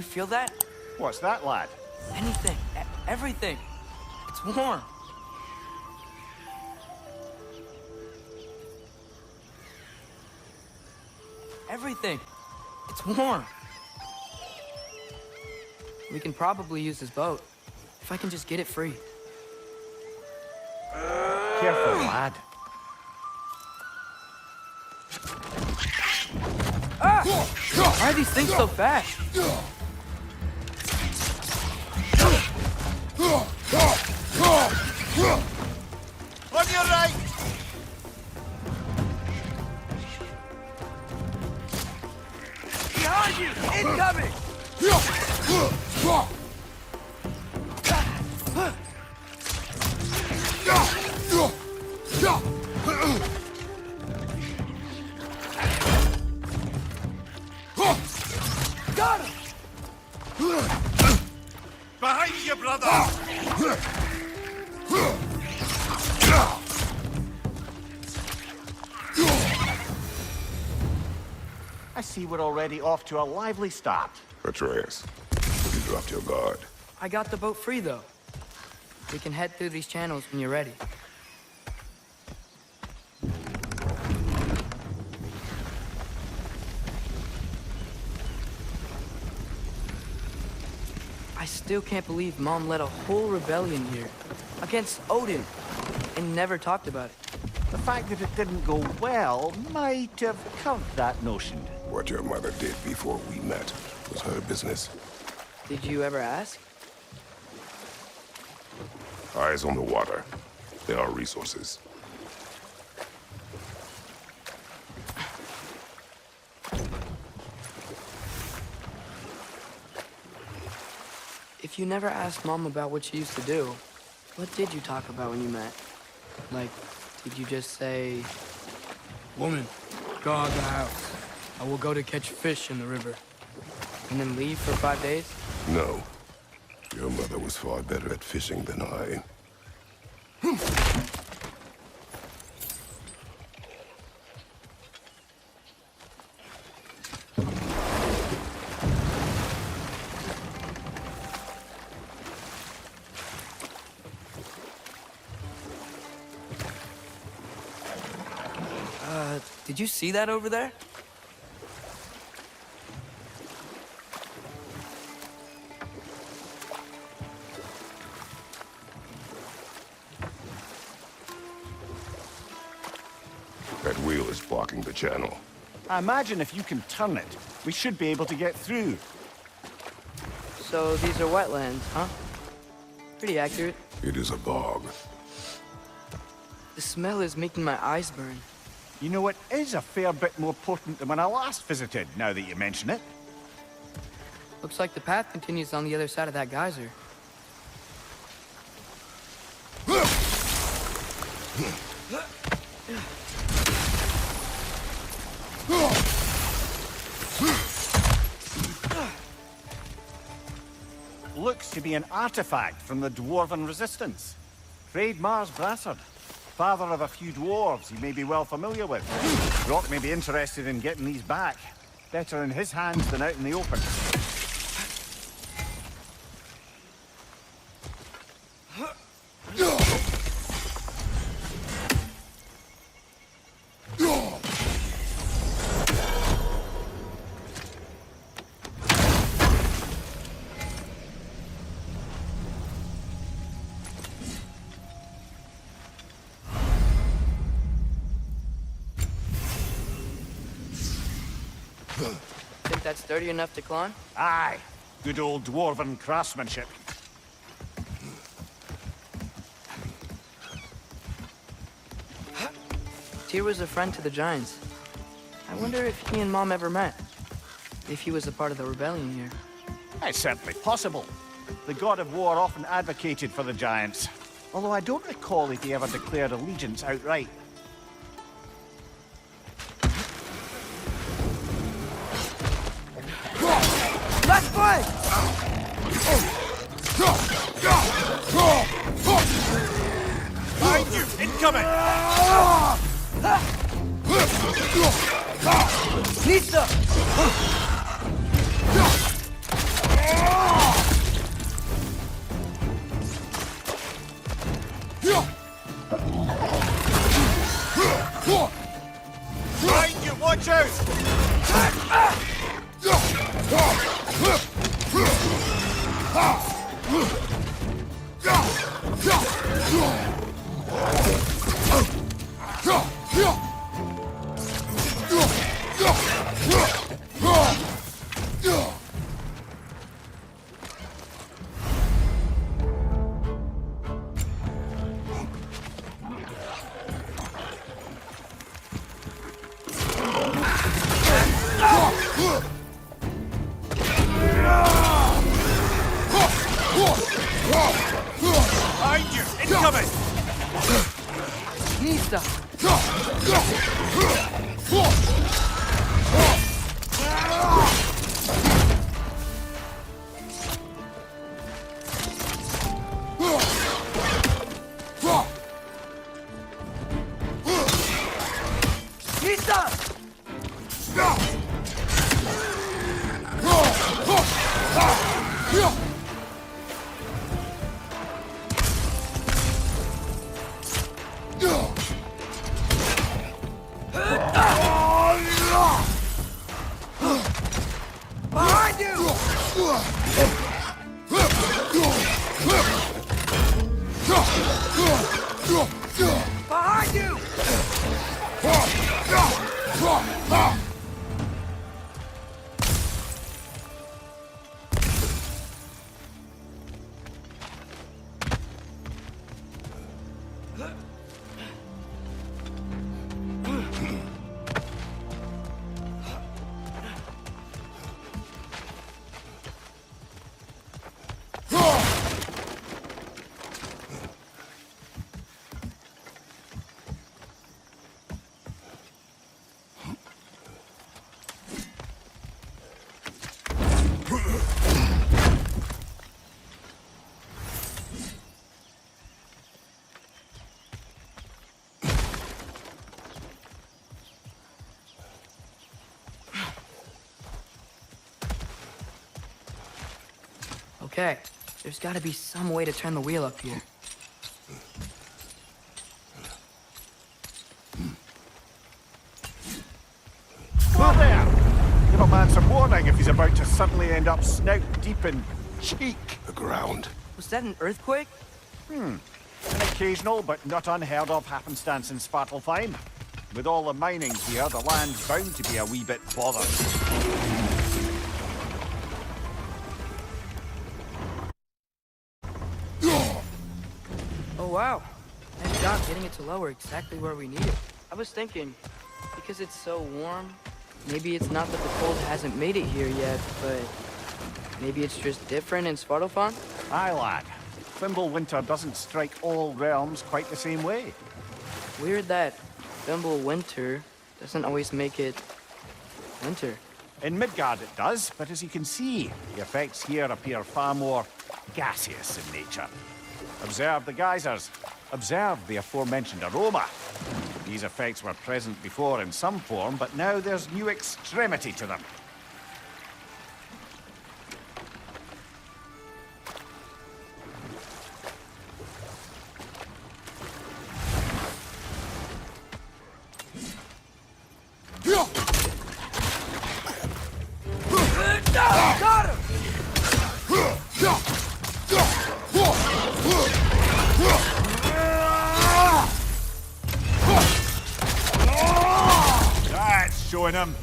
feel that? What's that, lad? Anything. Everything. It's warm. Everything. It's warm. We can probably use this boat. If I can just get it free. Careful, lad. Ah! Why are these things so fast? On your right! Behind you! Incoming! Got him! Behind you, brother! I see we're already off to a lively start. Atreus, you dropped your guard. I got the boat free, though. We can head through these channels when you're ready. I still can't believe Mom led a whole rebellion here against Odin and never talked about it. The fact that it didn't go well might have curved that notion. What your mother did before we met was her business. Did you ever ask? Eyes on the water. There are resources. If you never asked Mom about what she used to do, what did you talk about when you met? Like, did you just say, "Woman, go out the house. I will go to catch fish in the river," and then leave for 5 days? No. Your mother was far better at fishing than I. Did you see that over there? That wheel is blocking the channel. I imagine if you can turn it, we should be able to get through. So these are wetlands, huh? Pretty accurate. It is a bog. The smell is making my eyes burn. You know, it is a fair bit more potent than when I last visited, now that you mention it. Looks like the path continues on the other side of that geyser. Looks to be an artifact from the Dwarven Resistance. Mars Brassard, father of a few dwarves you may be well familiar with. Rock may be interested in getting these back. Better in his hands than out in the open. Think that's sturdy enough to climb? Aye, good old Dwarven craftsmanship. Tyr was a friend to the Giants. I wonder if he and Mom ever met. If he was a part of the rebellion here. It's certainly possible. The god of war often advocated for the Giants. Although I don't recall if he ever declared allegiance outright. Left foot! Behind you! Incoming! Nista! coming! Nista! Behind you! Behind you! Okay, there's gotta be some way to turn the wheel up here. Whoa there! Give a man some warning if he's about to suddenly end up snout deep in cheek. The ground. Was that an earthquake? An occasional but not unheard of happenstance in Svartalfheim. With all the mining here, the land's bound to be a wee bit bothered. Oh wow, nice job getting it to lower exactly where we need it. I was thinking, because it's so warm, maybe it's not that the cold hasn't made it here yet, but maybe it's just different in Svartalfheim? Aye, lad. Fimbulwinter doesn't strike all realms quite the same way. Weird that Fimbulwinter doesn't always make it winter. In Midgard it does, but as you can see, the effects here appear far more gaseous in nature. Observe the geysers. Observe the aforementioned aroma. These effects were present before in some form, but now there's new extremity to them. Got him! That's showing him.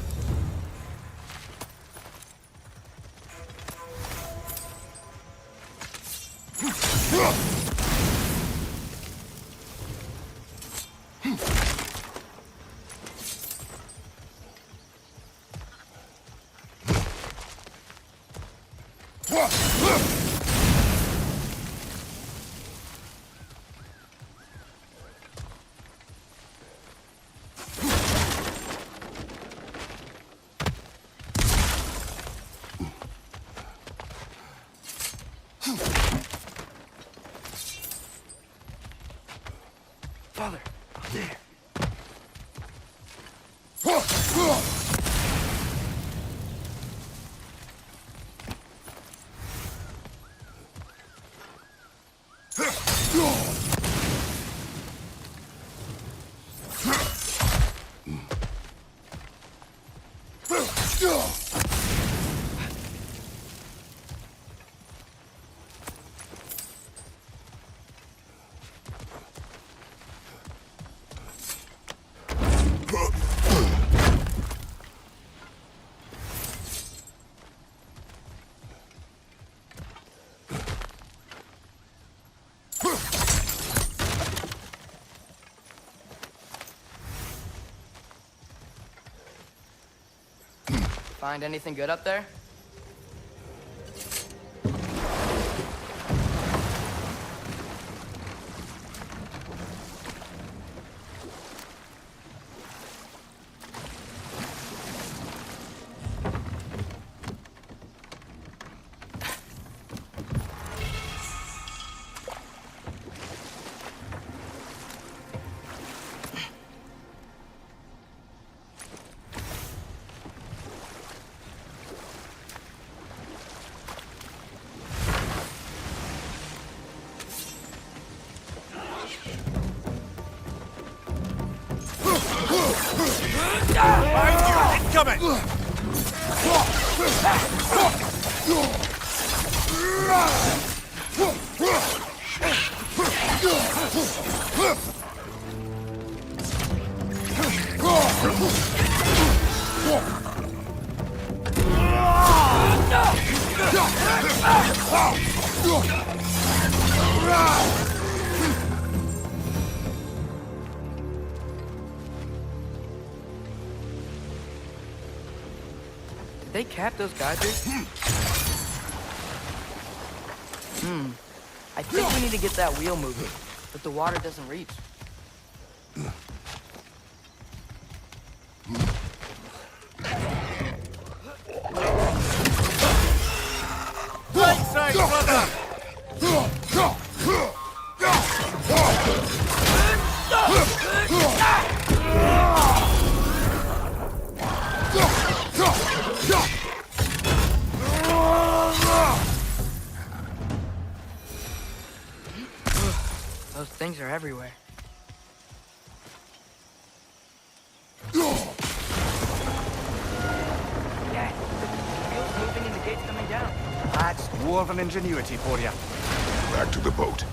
Father, there. Find anything good up there? Behind you! Incoming! Did they cap those geysers? I think we need to get that wheel moving, but the water doesn't reach. Right side, brother! Those things are everywhere. Yeah, the wheel's moving and the gate's coming down. That's dwarven ingenuity for you. Back to the boat.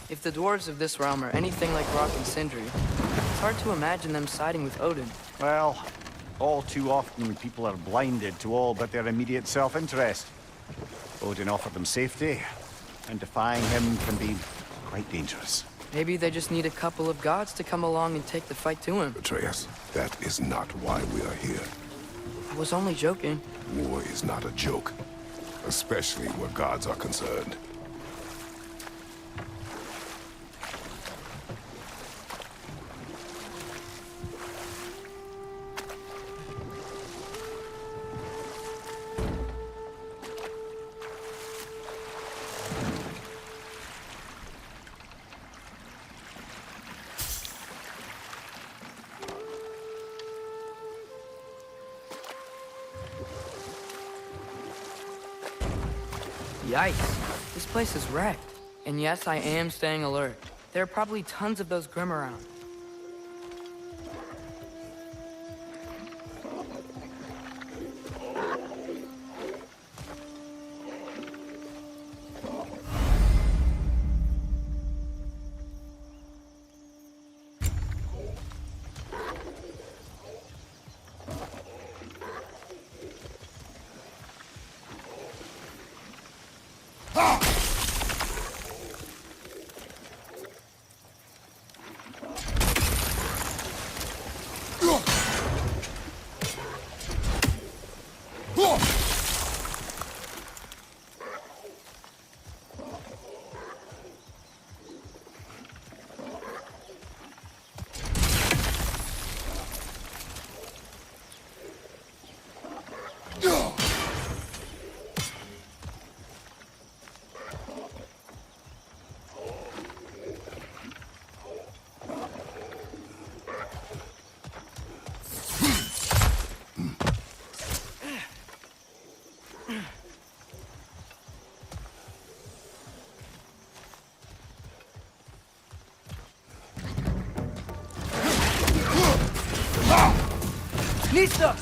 If the dwarves of this realm are anything like Rock and Sindri, it's hard to imagine them siding with Odin. Well, all too often people are blinded to all but their immediate self-interest. Odin offered them safety, and defying him can be quite dangerous. Maybe they just need a couple of gods to come along and take the fight to him. Atreus, that is not why we are here. I was only joking. War is not a joke, especially where gods are concerned. Yikes, this place is wrecked. And yes, I am staying alert. There are probably tons of those Grim around. Nista!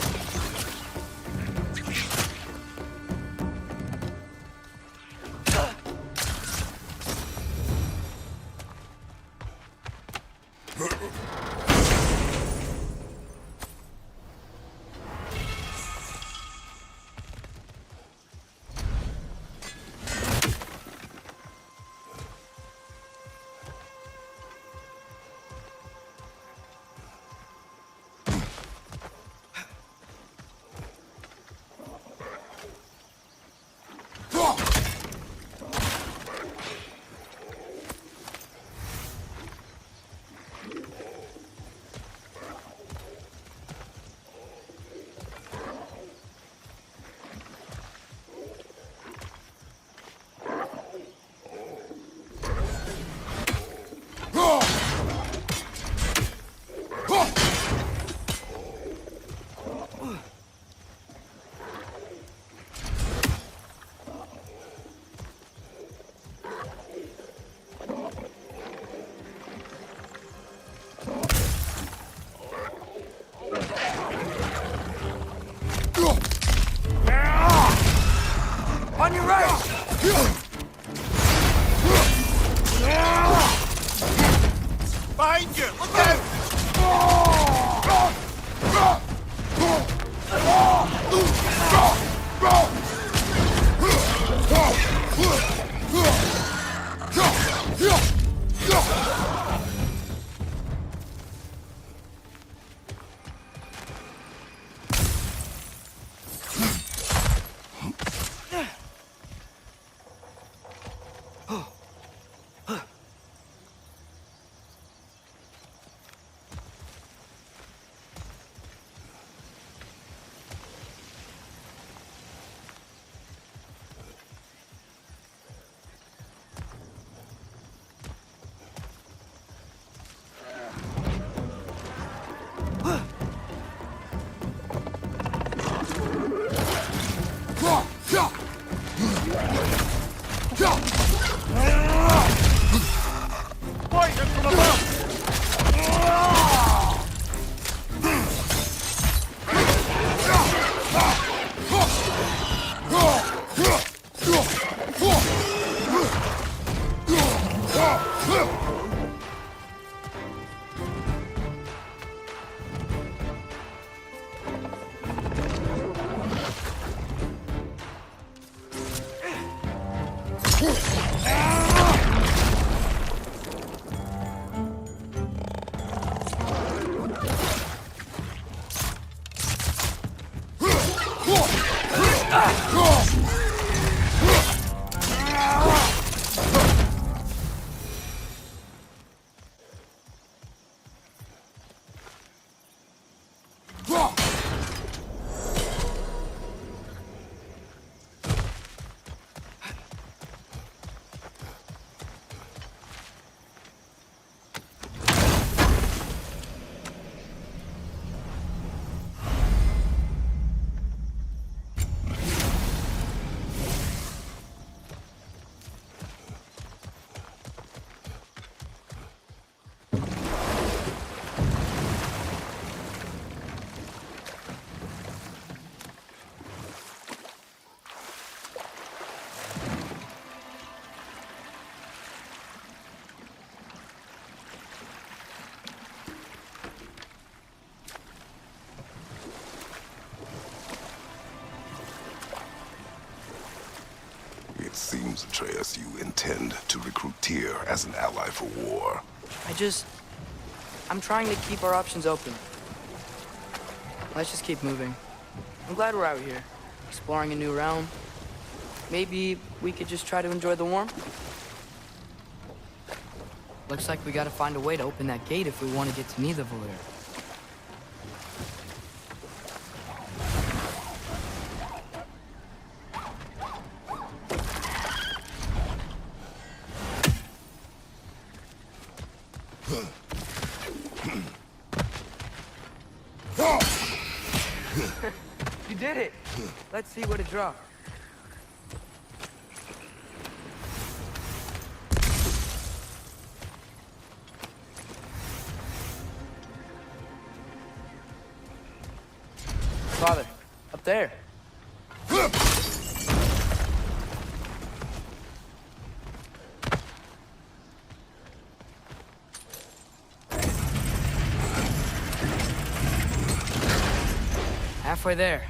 Poison from above! It seems, Atreus, you intend to recruit Tyr as an ally for war. I'm trying to keep our options open. Let's just keep moving. I'm glad we're out here, exploring a new realm. Maybe we could just try to enjoy the warmth? Looks like we gotta find a way to open that gate if we want to get to Nidavellir. You did it! Let's see what it dropped. Father, up there. Halfway there.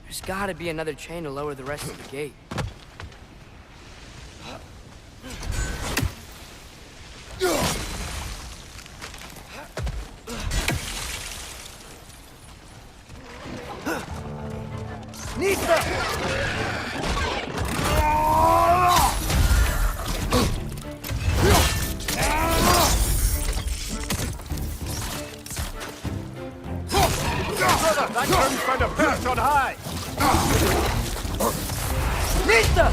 There's gotta be another chain to lower the rest of the gate. Brother, that groom's found a perch on high! Nista!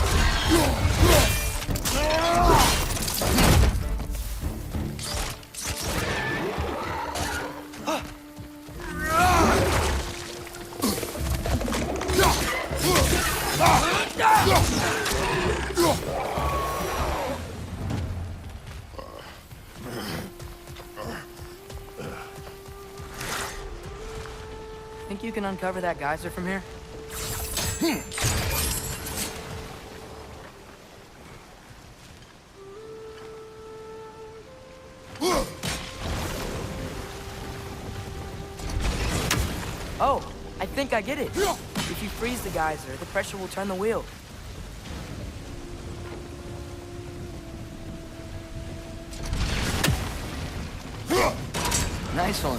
Think you can uncover that geyser from here? Oh, I think I get it. If you freeze the geyser, the pressure will turn the wheel. Nice one.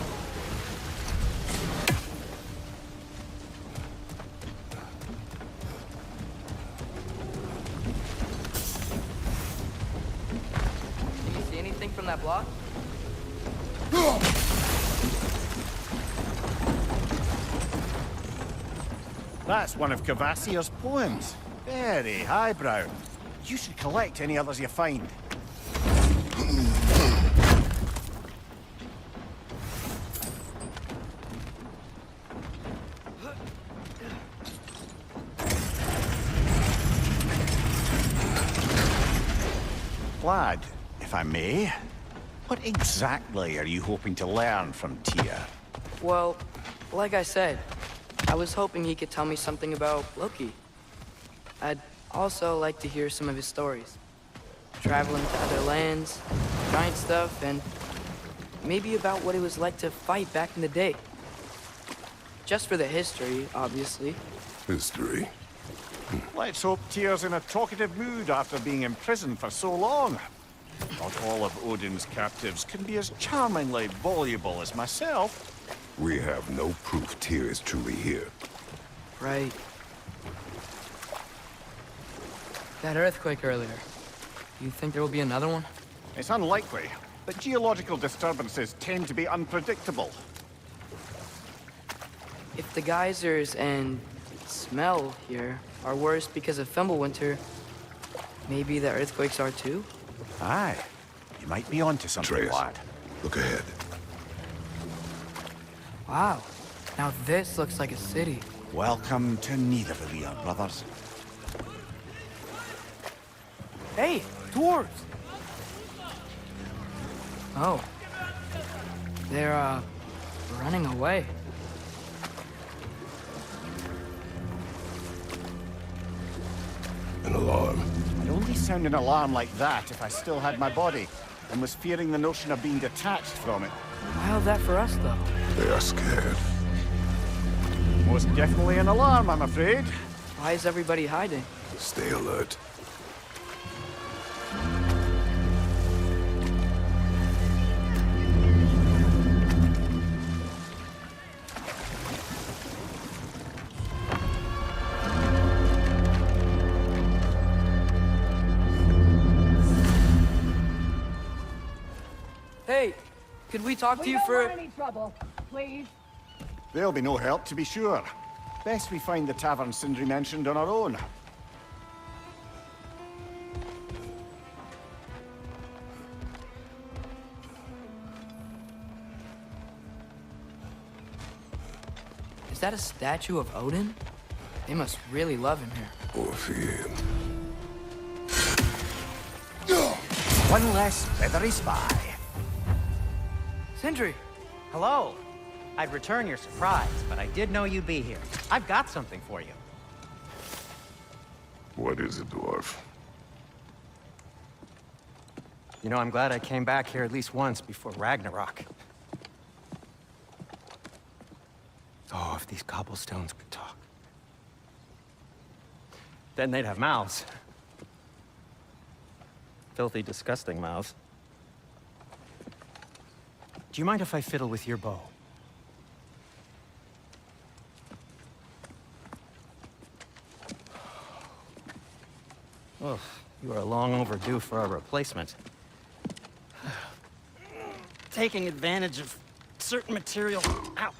Do you see anything from that block? That's one of Cavassier's poems. Very highbrow. You should collect any others you find. Lad, if I may, what exactly are you hoping to learn from Tyr? Well, like I said, I was hoping he could tell me something about Loki. I'd also like to hear some of his stories. Traveling to other lands, giant stuff, and maybe about what it was like to fight back in the day. Just for the history, obviously. History. Let's hope Tyr's in a talkative mood after being imprisoned for so long. Not all of Odin's captives can be as charmingly voluble as myself. We have no proof Tyr is truly here. Right. That earthquake earlier. Do you think there will be another one? It's unlikely, but geological disturbances tend to be unpredictable. If the geysers and smell here are worse because of Fimbulwinter, maybe the earthquakes are too? Aye. You might be onto something, Atreus, lad. look ahead. Wow. Now this looks like a city. Welcome to Nidavellir, brothers. Hey, dwarves! Oh. They're, running away. An alarm. I'd only sound an alarm like that if I still had my body, and was fearing the notion of being detached from it. Mild that for us, though. They are scared. Most definitely an alarm, I'm afraid. Why is everybody hiding? Stay alert. Hey, could we talk to you for... any trouble, please. There'll be no help, to be sure. Best we find the tavern Sindri mentioned on our own. Is that a statue of Odin? They must really love him here. Or fear him. One less feathery spy. Sindri! Hello. I'd return your surprise, but I did know you'd be here. I've got something for you. What is it, dwarf? You know, I'm glad I came back here at least once before Ragnarok. Oh, if these cobblestones could talk. Then they'd have mouths. Filthy, disgusting mouths. Do you mind if I fiddle with your bow? Oh, you are long overdue for a replacement. Taking advantage of certain material... Ow!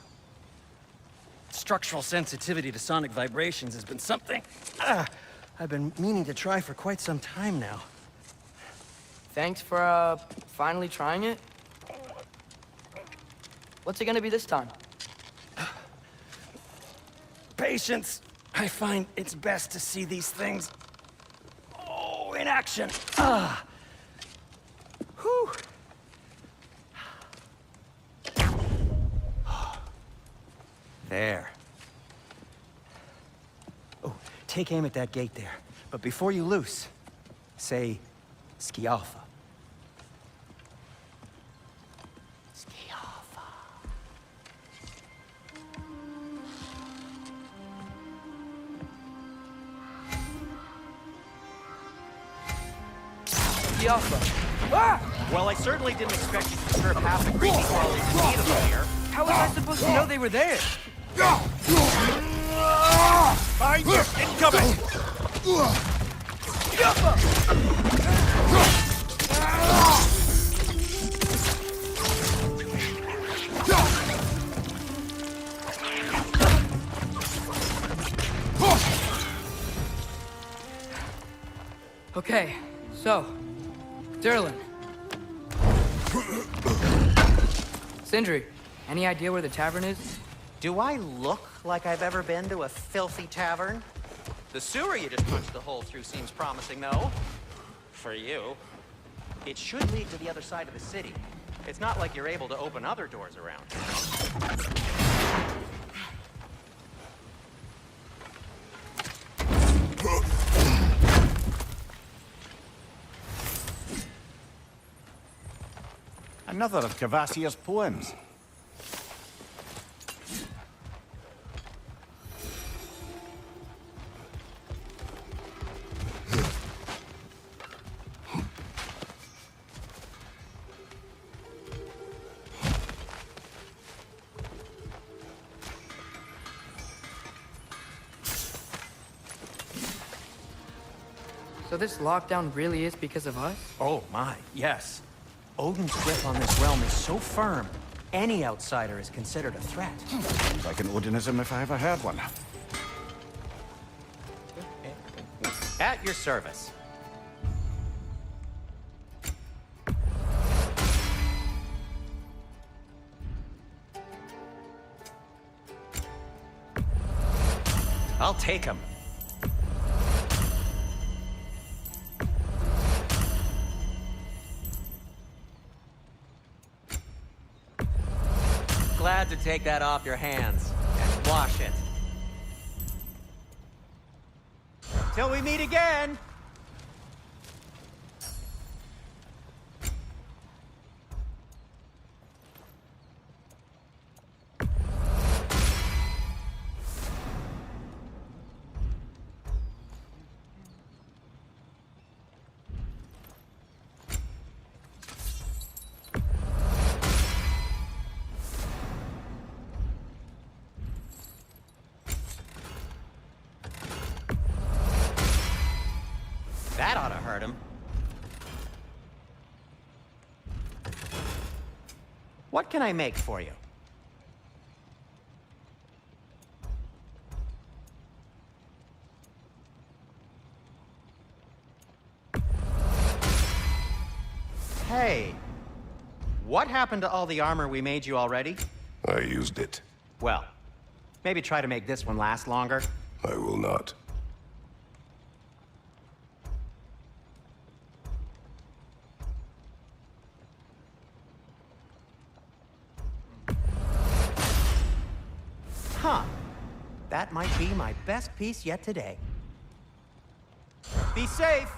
Structural sensitivity to sonic vibrations has been something I've been meaning to try for quite some time now. Thanks for, finally trying it. What's it gonna be this time? Patience. I find it's best to see these things... Oh, in action. Ah! Whew! There. Oh, take aim at that gate there. But before you loose, say, Skialfa. Skialfa. Yaffa. Ah! Well, I certainly didn't expect you to serve half the creepy qualities of need over here. How was I supposed to know they were there? Behind you! Incoming! Yaffa! Okay, so, Derlin. Sindri, any idea where the tavern is? Do I look like I've ever been to a filthy tavern? The sewer you just punched the hole through seems promising, though. For you. It should lead to the other side of the city. It's not like you're able to open other doors around. Another of Cavassier's poems. So this lockdown really is because of us? Oh my, yes. Odin's grip on this realm is so firm, any outsider is considered a threat. Like an Odinism if I ever heard one. At your service. I'll take him. Glad to take that off your hands and wash it. Till we meet again! That ought to hurt him. What can I make for you? Hey, what happened to all the armor we made you already? I used it. Well, maybe try to make this one last longer. I will not. Huh. That might be my best piece yet today. Be safe!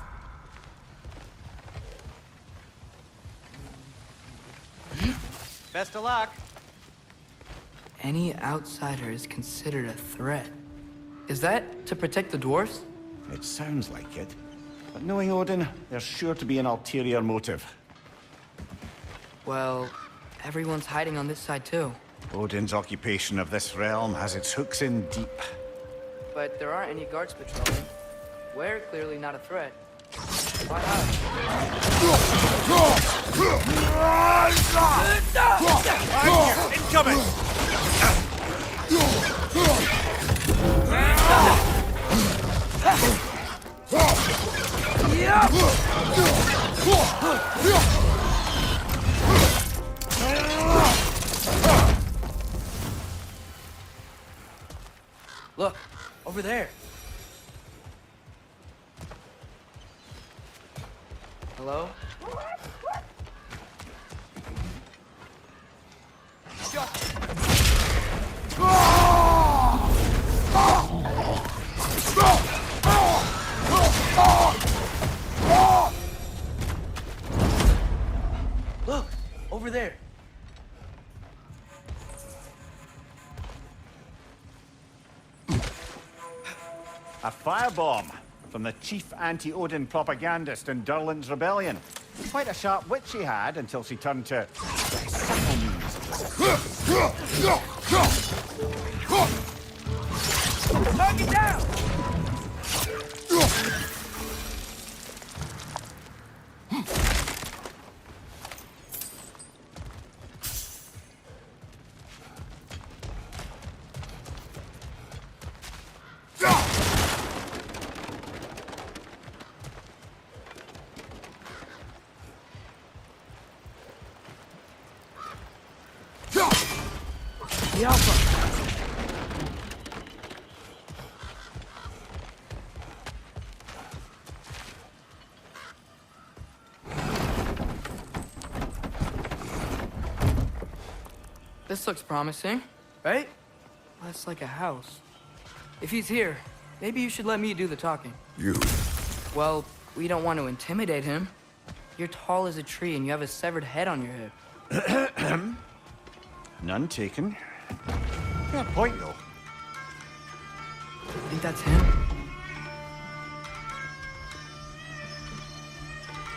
Best of luck! Any outsider is considered a threat. Is that to protect the dwarfs? It sounds like it. But knowing Odin, there's sure to be an ulterior motive. Well, everyone's hiding on this side too. Odin's occupation of this realm has its hooks in deep. But there aren't any guards patrolling. We're clearly not a threat. Why Incoming! Look, over there. Hello? Look, over there. A firebomb from the chief anti-Odin propagandist in Durlin's rebellion. Quite a sharp wit she had until she turned to subtle means of resistance. Knock it down! The Alpha! This looks promising, right? That's like a house. If he's here, maybe you should let me do the talking. You. Well, we don't want to intimidate him. You're tall as a tree and you have a severed head on your hip. None taken. Fair point, though. Think that's him?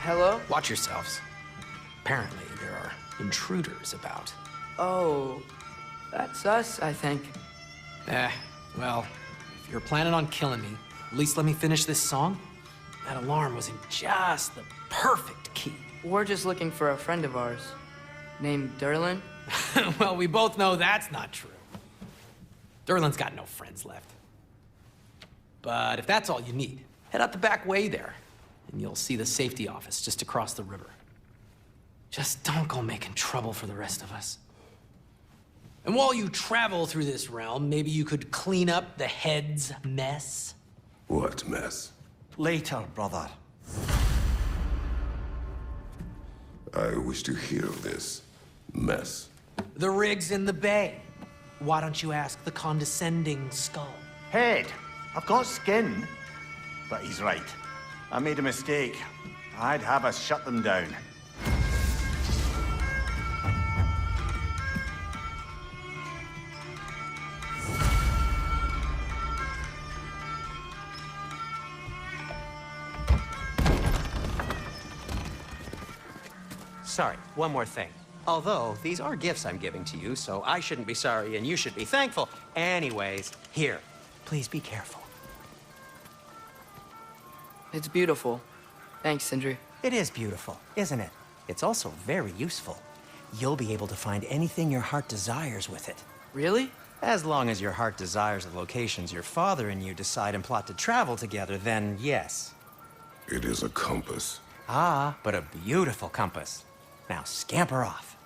Hello? Watch yourselves. Apparently, there are intruders about. Oh, that's us, I think. Well, if you're planning on killing me, at least let me finish this song. That alarm was in just the perfect key. We're just looking for a friend of ours, named Derlin. Well, we both know that's not true. Derlin's got no friends left. But if that's all you need, head out the back way there, and you'll see the safety office just across the river. Just don't go making trouble for the rest of us. And while you travel through this realm, maybe you could clean up the head's mess? What mess? Later, brother. I wish to hear of this mess. The rig's in the bay. Why don't you ask the condescending skull? Head. I've got skin. But he's right. I made a mistake. I'd have us shut them down. Sorry, one more thing. Although, these are gifts I'm giving to you, so I shouldn't be sorry and you should be thankful. Anyways, here, please be careful. It's beautiful. Thanks, Sindri. It is beautiful, isn't it? It's also very useful. You'll be able to find anything your heart desires with it. Really? As long as your heart desires the locations your father and you decide and plot to travel together, then yes. It is a compass. Ah, but a beautiful compass. Now scamper off.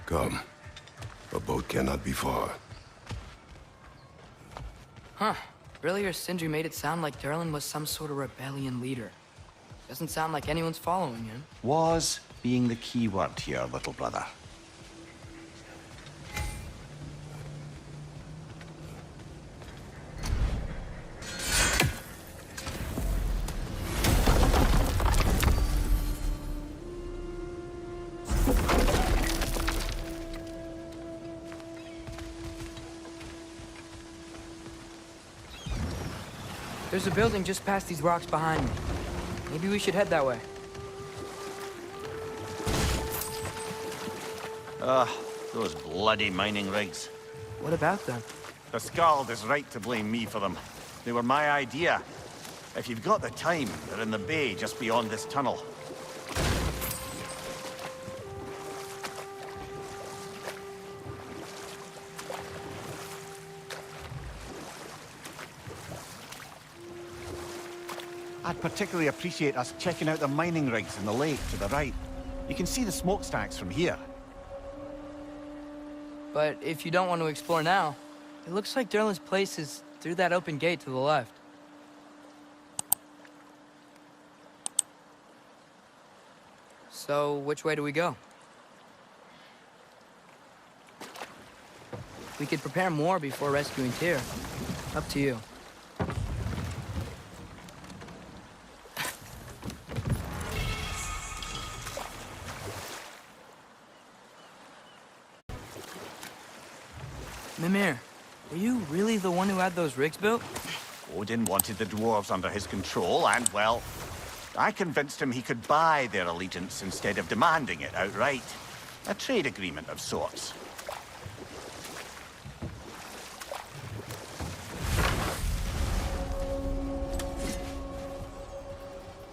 Come. A boat cannot be far. Huh. Earlier, Sindri made it sound like Derlin was some sort of rebellion leader. Doesn't sound like anyone's following him. Was being the key word here, little brother. There's a building just past these rocks behind me. Maybe we should head that way. Those bloody mining rigs. What about them? The Skald is right to blame me for them. They were my idea. If you've got the time, they're in the bay just beyond this tunnel. I'd particularly appreciate us checking out the mining rigs in the lake to the right. You can see the smokestacks from here. But if you don't want to explore now, It looks like Derlin's place is through that open gate to the left. So, which way do we go? We could prepare more before rescuing Tyr. Up to you. Mimir, were you really the one who had those rigs built? Odin wanted the dwarves under his control, and, well, I convinced him he could buy their allegiance instead of demanding it outright. A trade agreement of sorts.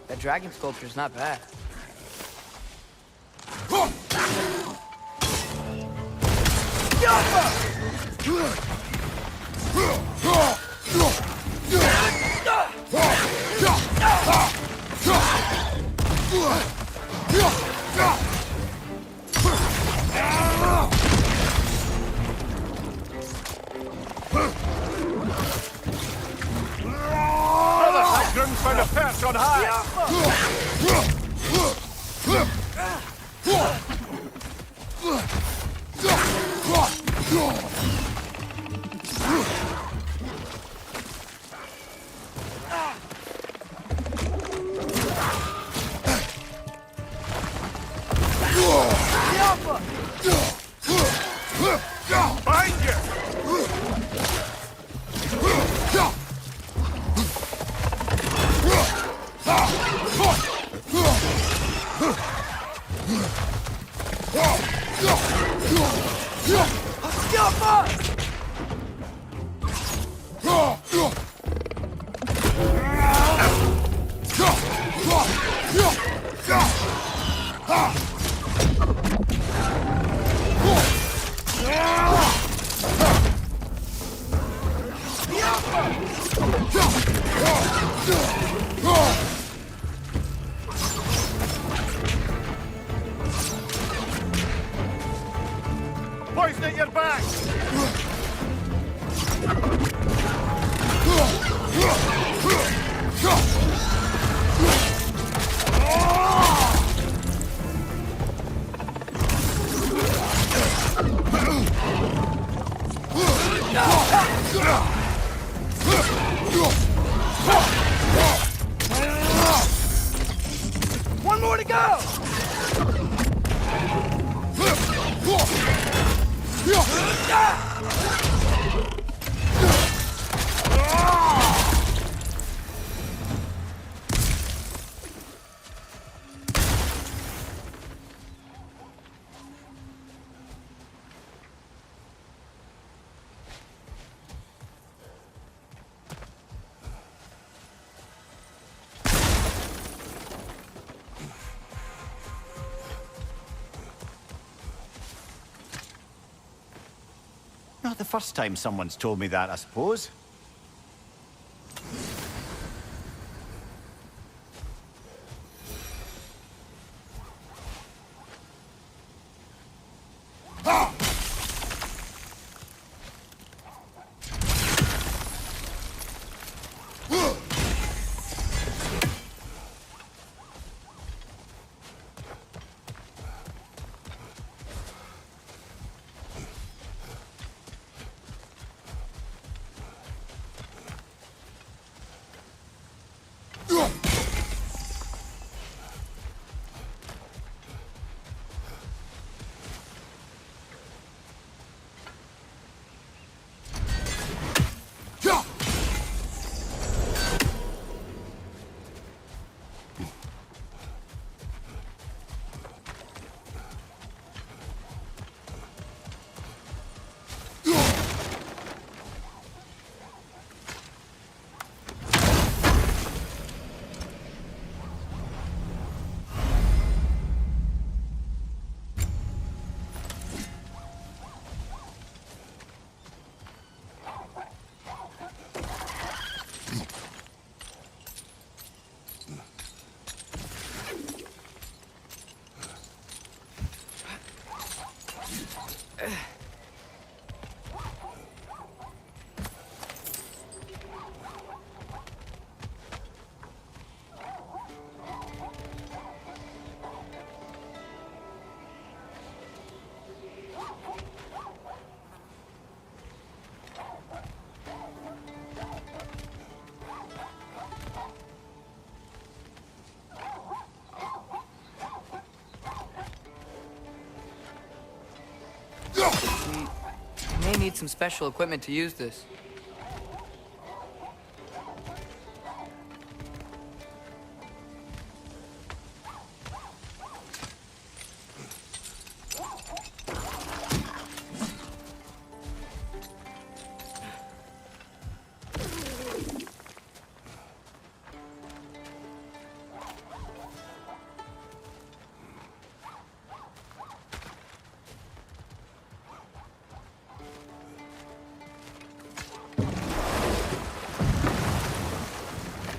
That dragon sculpture's not bad. Brother Hagrim's found a perch on high! Behind you! Poison at your back! One more to go! Not the first time someone's told me that, I suppose. need some special equipment to use this.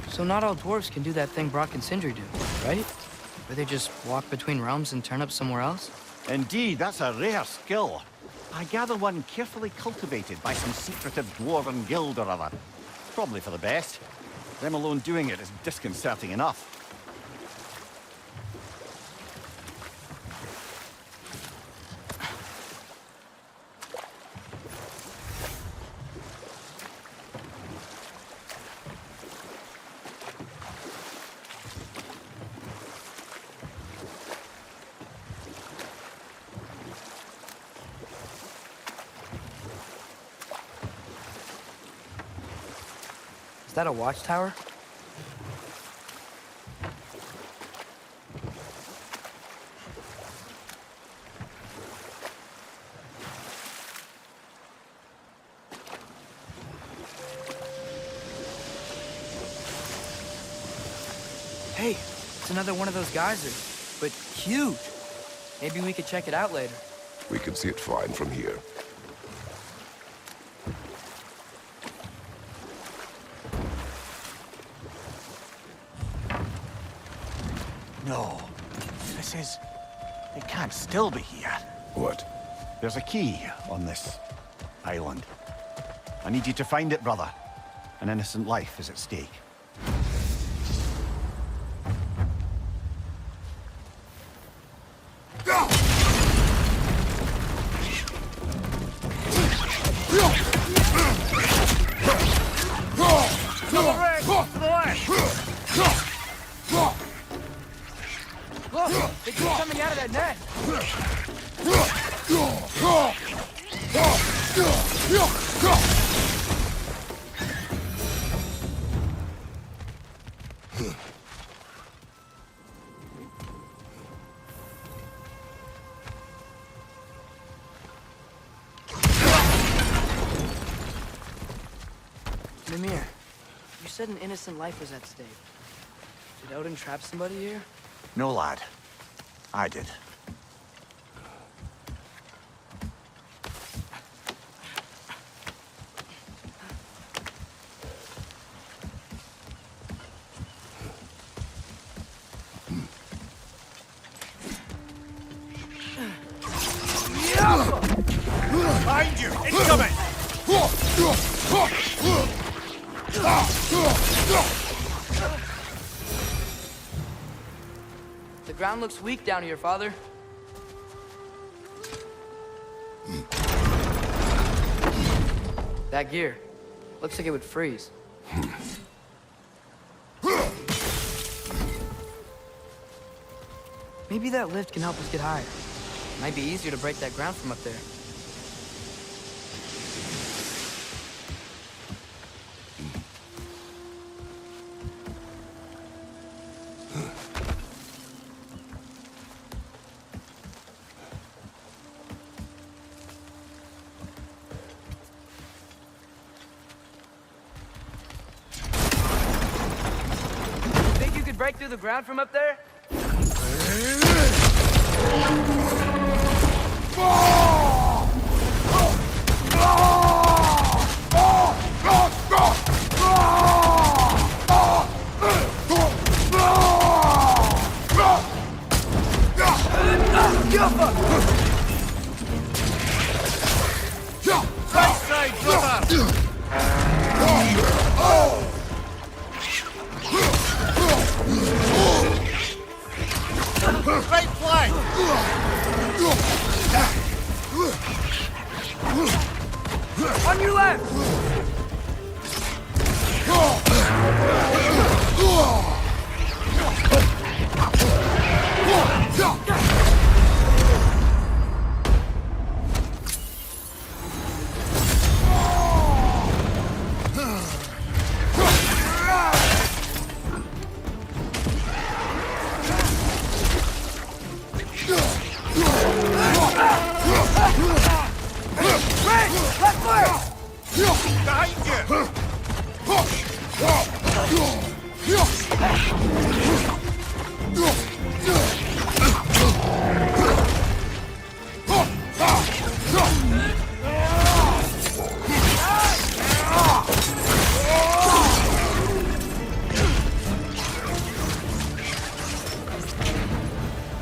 So not all dwarves can do that thing Brock and Sindri do, right? Where they just walk between realms and turn up somewhere else? Indeed, that's a rare skill. I gather one carefully cultivated by some secretive dwarven guild or other. Probably for the best. Them alone doing it is disconcerting enough. Is that a watchtower? Hey, it's another one of those geysers, but huge. Maybe we could check it out later. We can see it fine from here. No. This is... It can't still be here. What? There's a key on this island. I need you to find it, brother. An innocent life is at stake. Look, they keep coming out of that net. Mimir, you said an innocent life was at stake. Did Odin trap somebody here? No, lad. I did. Behind you! Incoming! The ground looks weak down here, Father. That gear. Looks like it would freeze. Maybe that lift can help us get higher. Might be easier to break that ground from up there. Think you could break through the ground from up there? Right flank! On your left!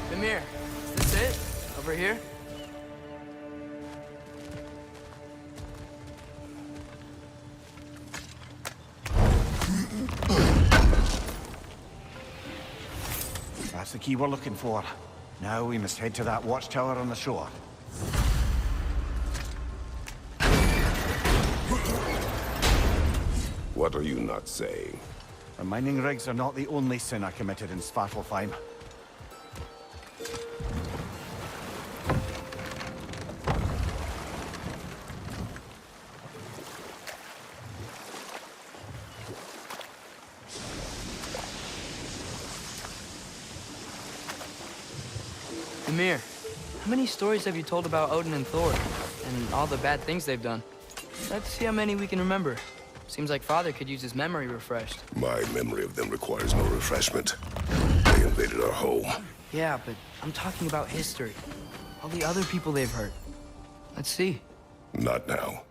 Come here. Is this it? Over here? That's the key we're looking for. Now we must head to that watchtower on the shore. What are you not saying? The mining rigs are not the only sin I committed in Svartalfheim. Ymir, how many stories have you told about Odin and Thor? And all the bad things they've done? Let's see how many we can remember. Seems like Father could use his memory refreshed. My memory of them requires no refreshment. They invaded our home. Yeah, but I'm talking about history. All the other people they've hurt. Let's see. Not now.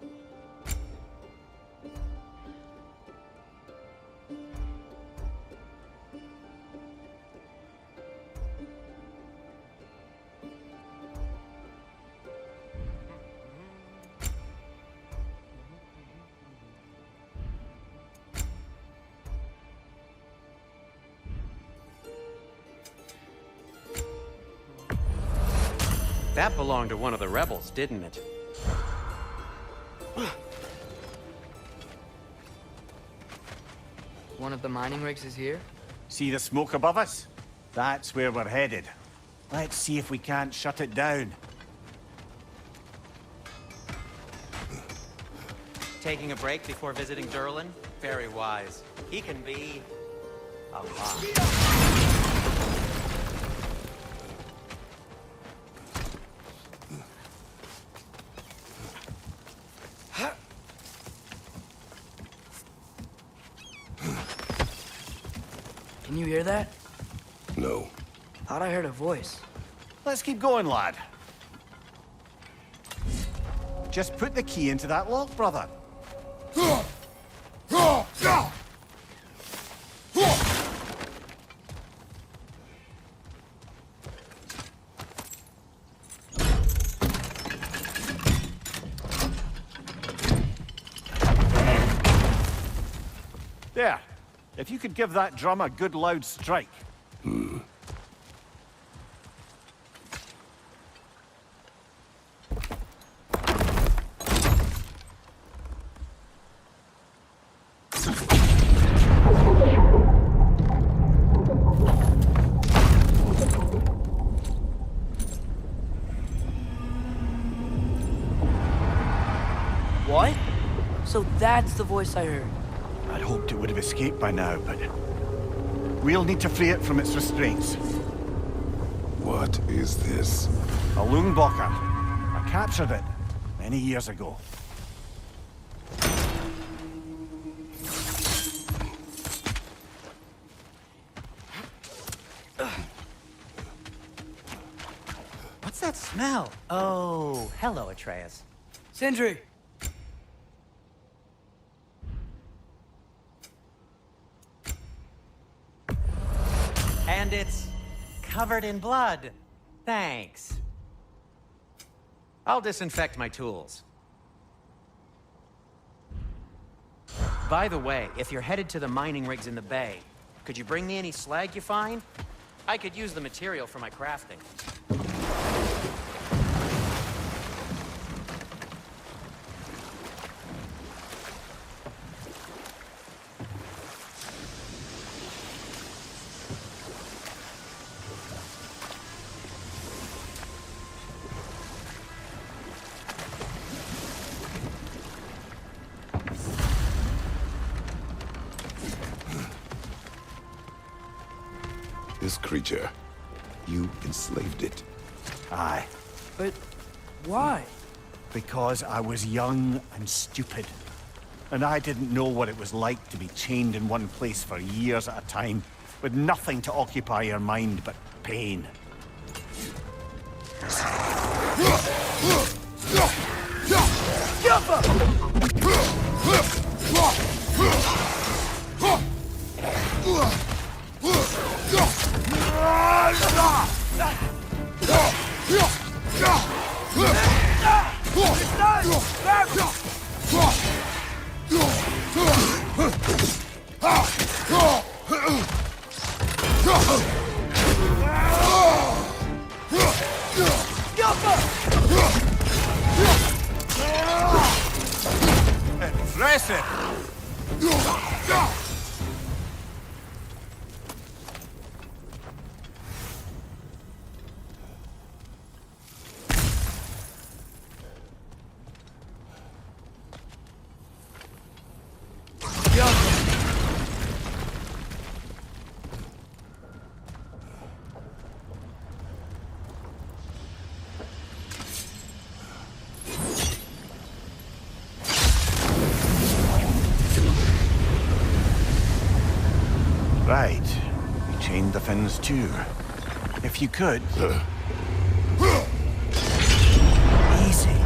That belonged to one of the rebels, didn't it? One of the mining rigs is here? See the smoke above us? That's where we're headed. Let's see if we can't shut it down. Taking a break before visiting Durlin? Very wise. He can be... a lot. Can you hear that? No. Thought I heard a voice. Let's keep going, lad. Just put the key into that lock, brother. There. If you could give that drum a good loud strike. What? So that's the voice I heard. I'd hoped it would have escaped by now, but... we'll need to free it from its restraints. What is this? A Lungbocker. I captured it many years ago. What's that smell? Oh, hello, Atreus. Sindri! And it's covered in blood. Thanks. I'll disinfect my tools. By the way, if you're headed to the mining rigs in the bay, could you bring me any slag you find? I could use the material for my crafting. This creature, you enslaved it. Aye. But why? Because I was young and stupid. And I didn't know what it was like to be chained in one place for years at a time, with nothing to occupy your mind but pain. Impressive! Right. We chained the fins too. If you could... Easy.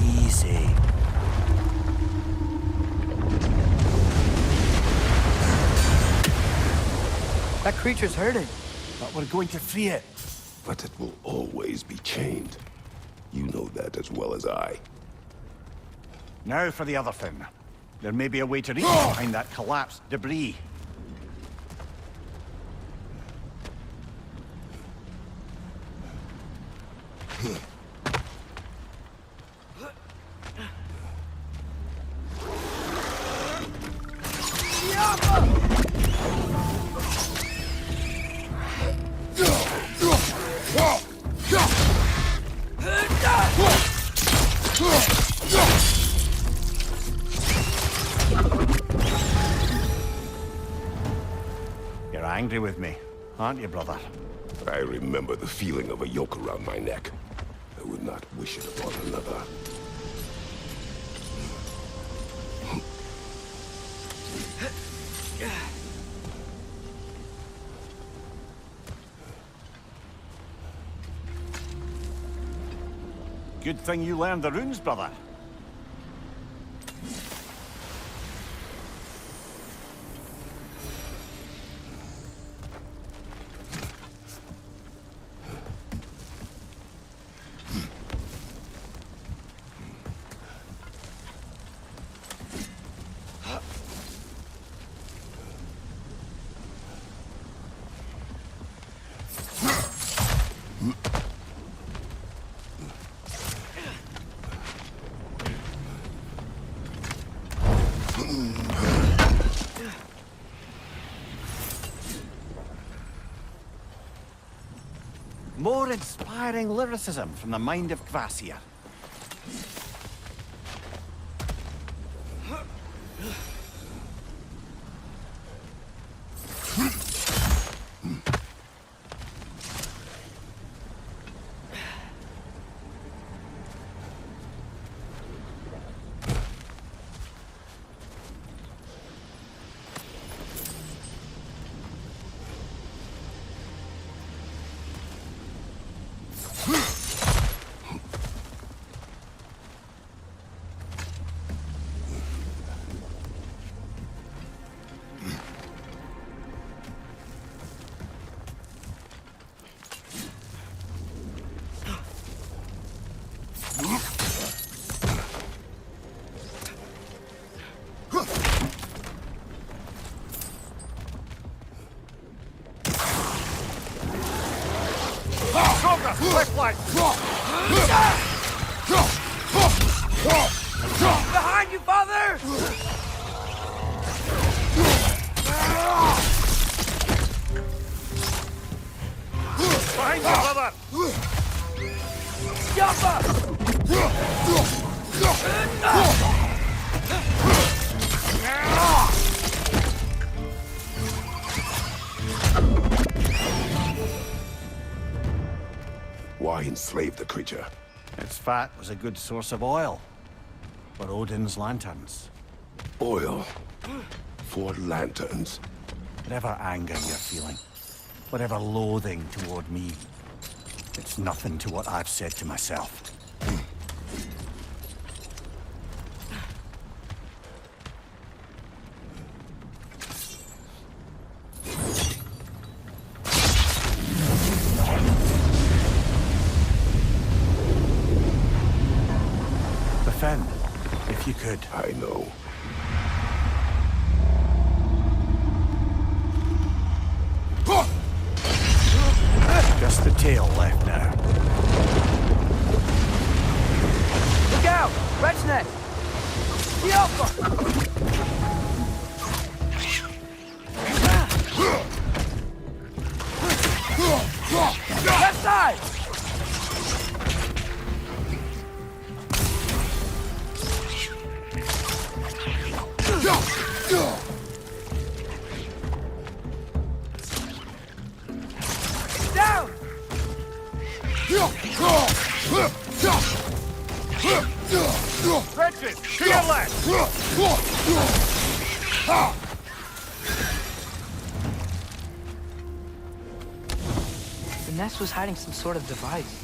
Easy. That creature's hurting. But we're going to free it. But it will always be chained. You know that as well as I. Now for the other fin. There may be a way to reach behind that collapsed debris. You're angry with me, aren't you, brother? I remember the feeling of a yoke around my neck. I would not wish it upon another. Good thing you learned the runes, brother. More inspiring lyricism from the mind of Kvasir. Behind you, father! Behind you, brother! Why enslave the creature? Its fat was a good source of oil for Odin's lanterns. Oil. 4 lanterns. Whatever anger you're feeling, whatever loathing toward me, it's nothing to what I've said to myself. Defend, if you could. I know. Just the tail left now. Look out! Red's neck! The Alpha! Left side! Down! Trenches, to your left! The nest was hiding some sort of device.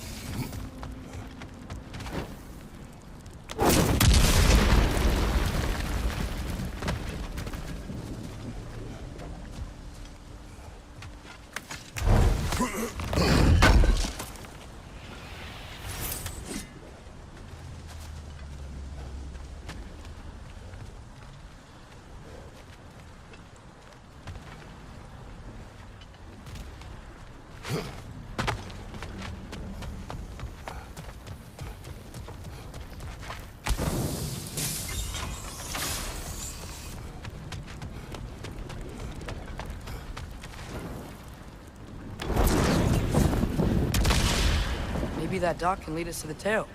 Maybe that dock can lead us to the tail.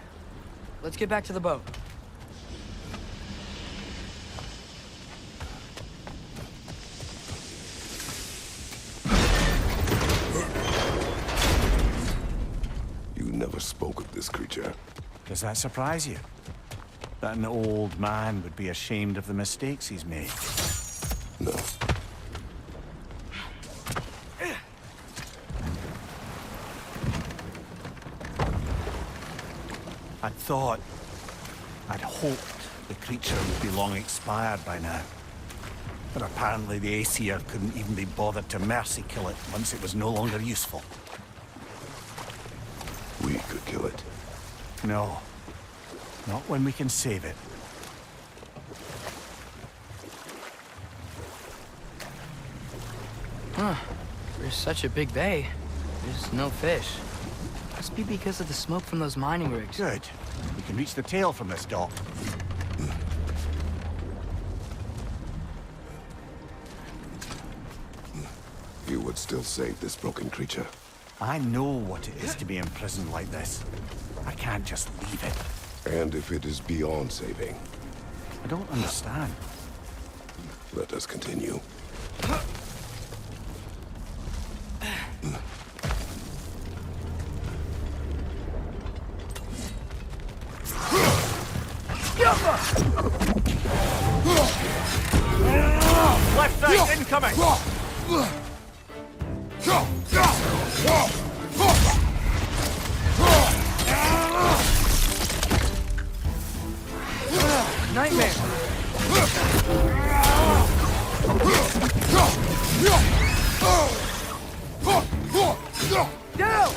Let's get back to the boat. You never spoke of this creature. Does that surprise you? That an old man would be ashamed of the mistakes he's made? No. I'd hoped the creature would be long expired by now. But apparently the Aesir couldn't even be bothered to mercy kill it once it was no longer useful. We could kill it. No. Not when we can save it. Huh. There's such a big bay. There's no fish. Must be because of the smoke from those mining rigs. Good. We can reach the tail from this dock. You would still save this broken creature. I know what it is to be imprisoned like this. I can't just leave it. And if it is beyond saving, I don't understand. let us continue. Left side incoming! Nightmare! Down!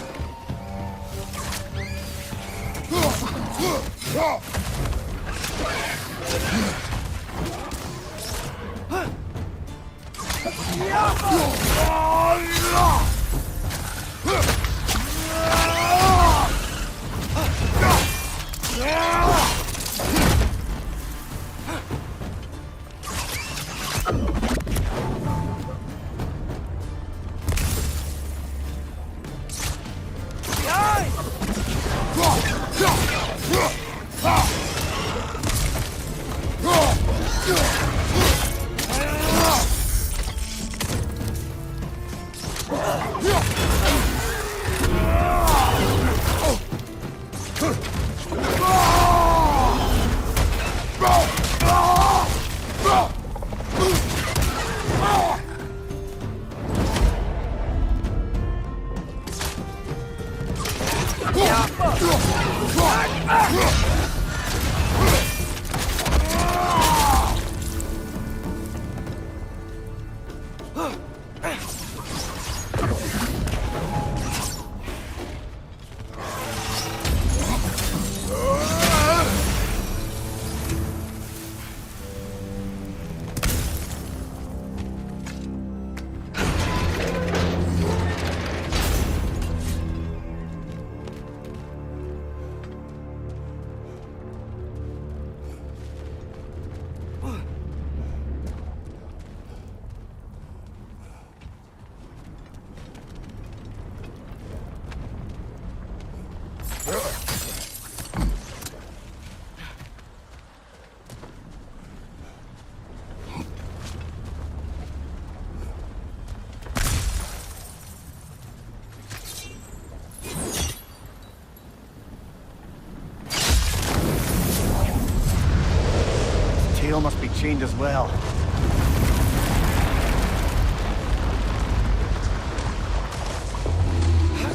Tail must be chained as well.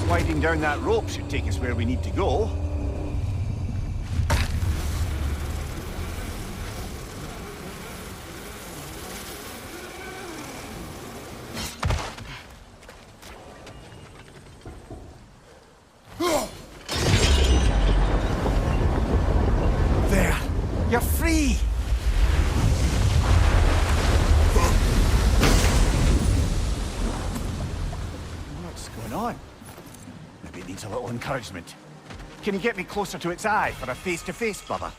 Sliding down that rope should take us where we need to go. There! You're free! What's going on? Maybe it needs a little encouragement. Can you get me closer to its eye for a face-to-face, brother?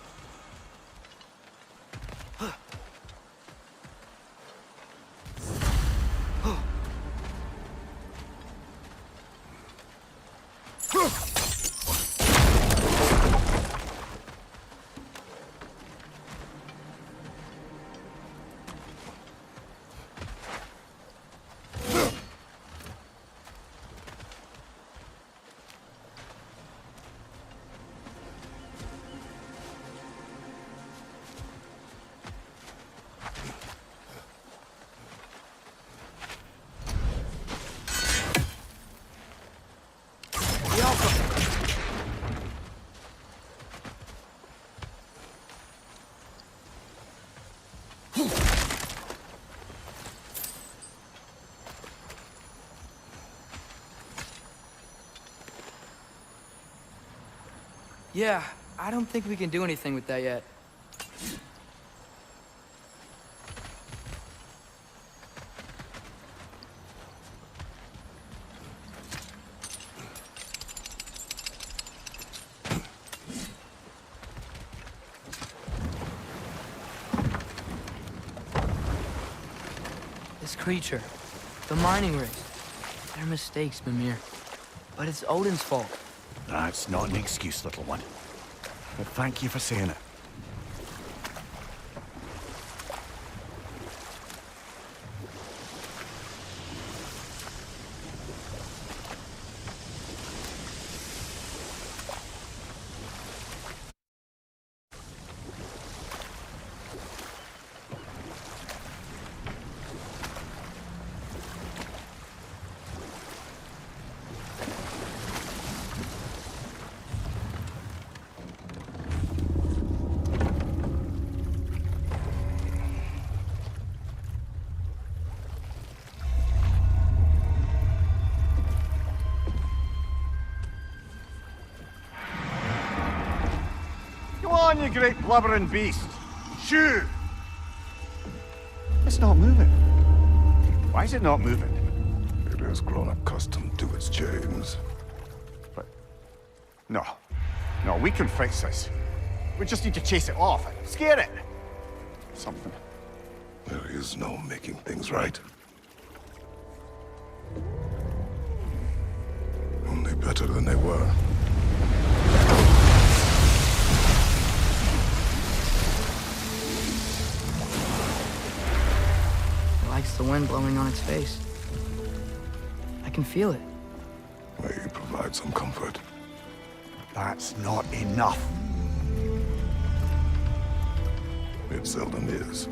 Yeah, I don't think we can do anything with that yet. This creature, the mining race, they're mistakes, Mimir. But it's Odin's fault. That's not an excuse, little one. But thank you for saying it. Come on, you great blubbering beast. Shoo! It's not moving. Why is it not moving? It has grown accustomed to its chains. But... No. No, we can fix this. We just need to chase it off. Scare it. Something. There is no making things right. Only better than they were. It likes the wind blowing on its face. I can feel it. May provide some comfort. That's not enough. It seldom is.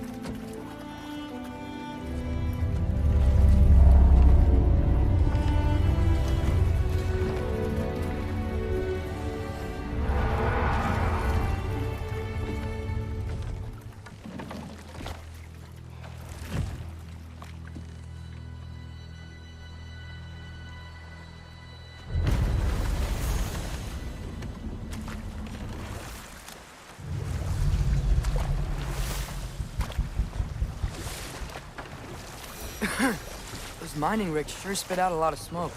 Those mining rigs sure spit out a lot of smoke.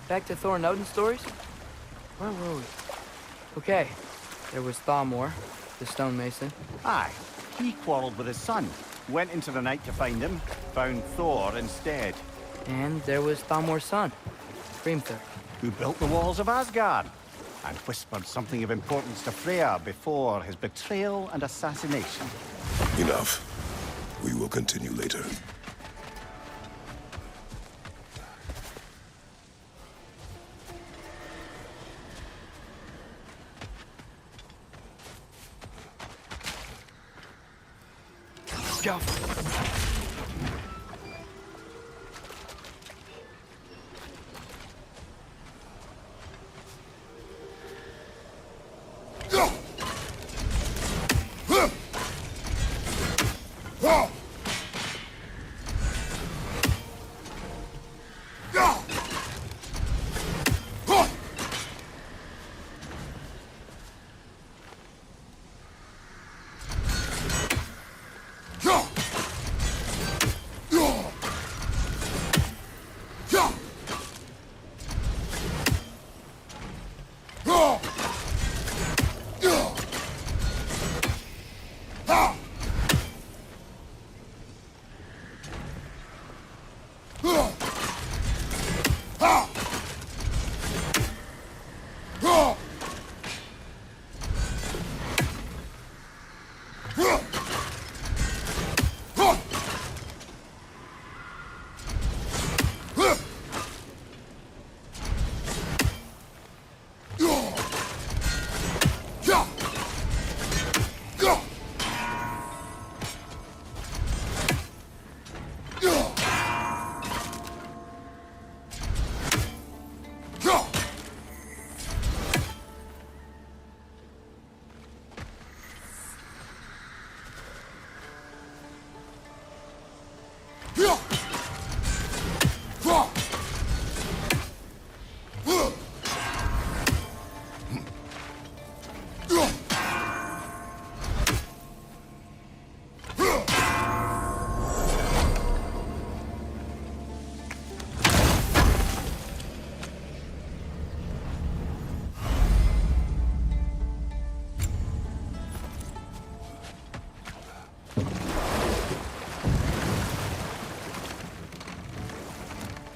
Back to Thor and Odin stories? Where were we? Okay, there was Thalmor, the stonemason. Aye, he quarreled with his son. Went into the night to find him, found Thor instead. And there was Thalmor's son, Hrimthur. Who built the walls of Asgard and whispered something of importance to Freya before his betrayal and assassination. Enough. We will continue later. Go.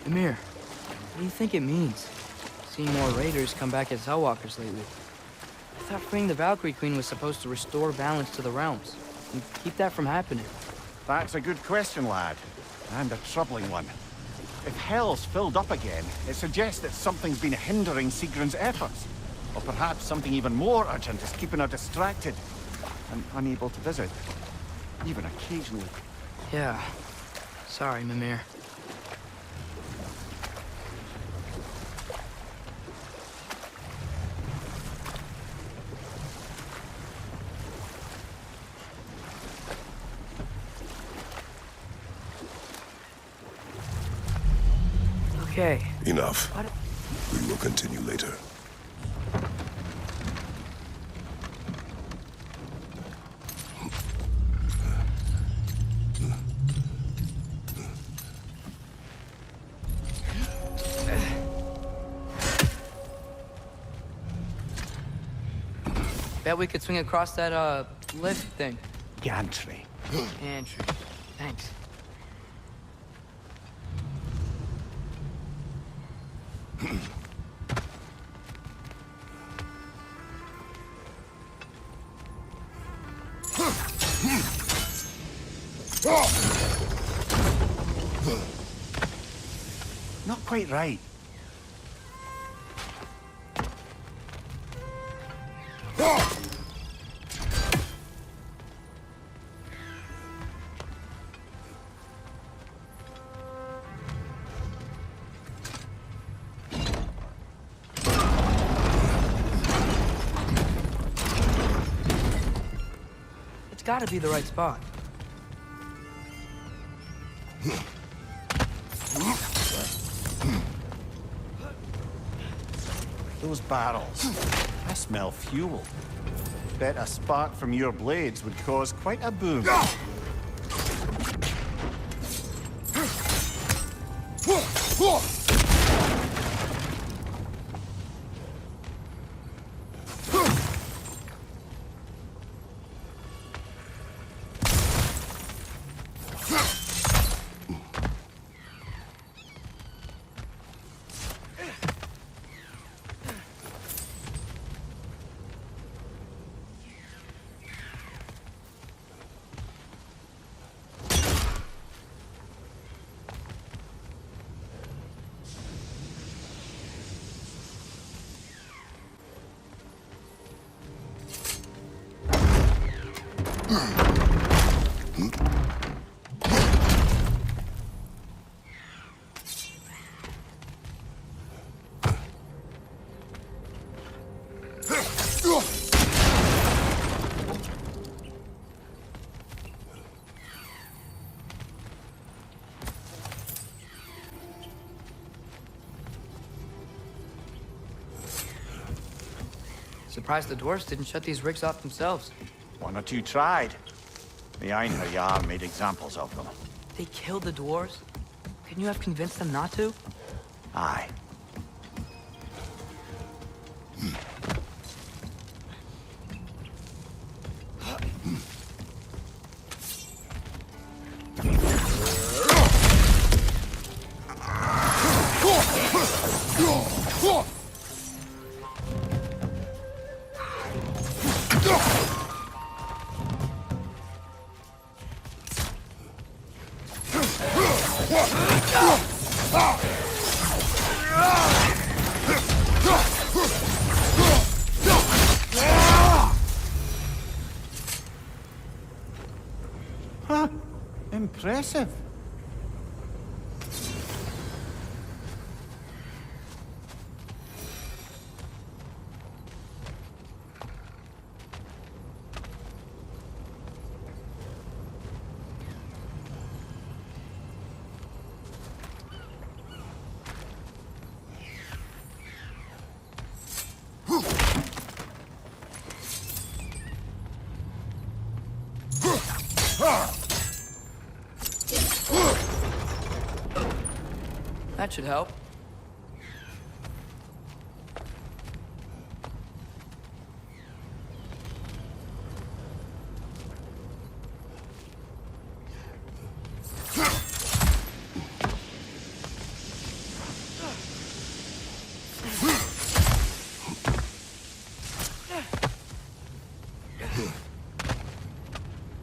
Ymir, what do you think it means? Seeing more raiders come back as Hellwalkers lately. I thought freeing the Valkyrie Queen was supposed to restore balance to the realms and keep that from happening. That's a good question, lad. And a troubling one. If Hell's filled up again, it suggests that something's been hindering Sigrun's efforts. Or perhaps something even more urgent is keeping her distracted and unable to visit. Even occasionally. Yeah. Sorry, Mimir. Okay. Enough. What? We will continue later. Bet we could swing across that, lift thing. Gantry. Andrew, thanks. Not quite right. It's gotta be the right spot. Those barrels. I smell fuel. Bet a spark from your blades would cause quite a boom. Surprised the dwarves didn't shut these rigs off themselves. One or two tried. The Einherjar made examples of them. They killed the dwarves? Couldn't you have convinced them not to? Aye. Huh. Impressive. That should help.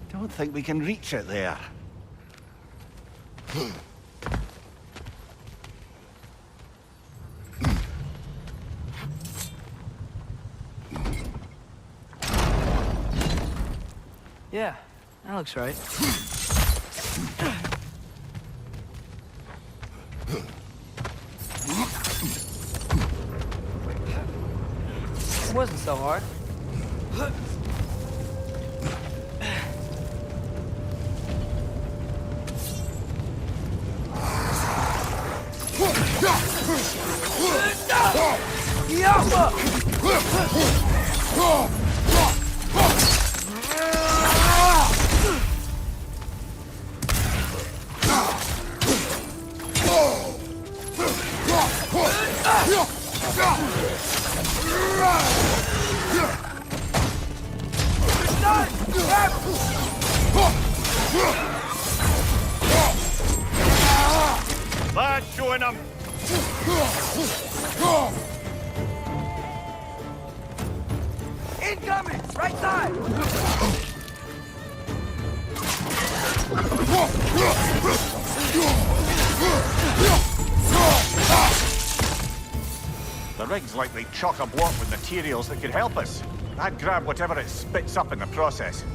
Don't think we can reach it there. Yeah, that looks right. It wasn't so hard. Lad, join them! Incoming! Right side! The rig's likely chock-a-block with materials that could help us. I'd grab whatever it spits up in the process.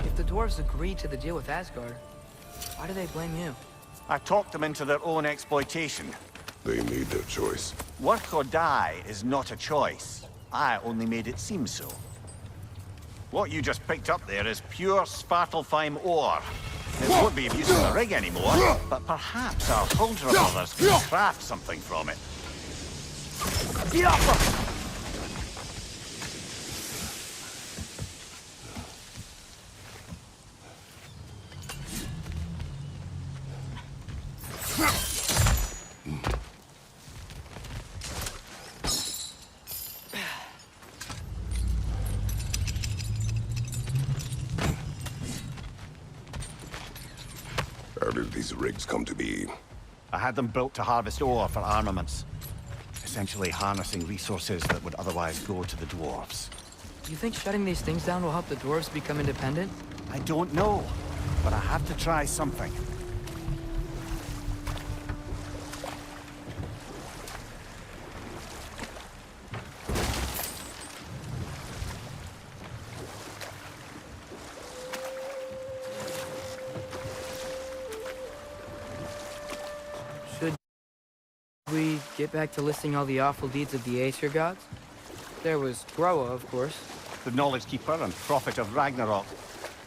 If the dwarves agreed to the deal with Asgard, why do they blame you? I talked them into their own exploitation. They made their choice. Work or die is not a choice. I only made it seem so. What you just picked up there is pure Svartalfheim ore. It won't be of use in the rig anymore, but perhaps our Huldra brothers can craft something from it. Get up! How did these rigs come to be? I had them built to harvest ore for armaments. Essentially harnessing resources that would otherwise go to the dwarves. You think shutting these things down will help the dwarves become independent? I don't know, but I have to try something. Should we get back to listing all the awful deeds of the Aesir gods? There was Groa, of course. The Knowledge Keeper and Prophet of Ragnarok.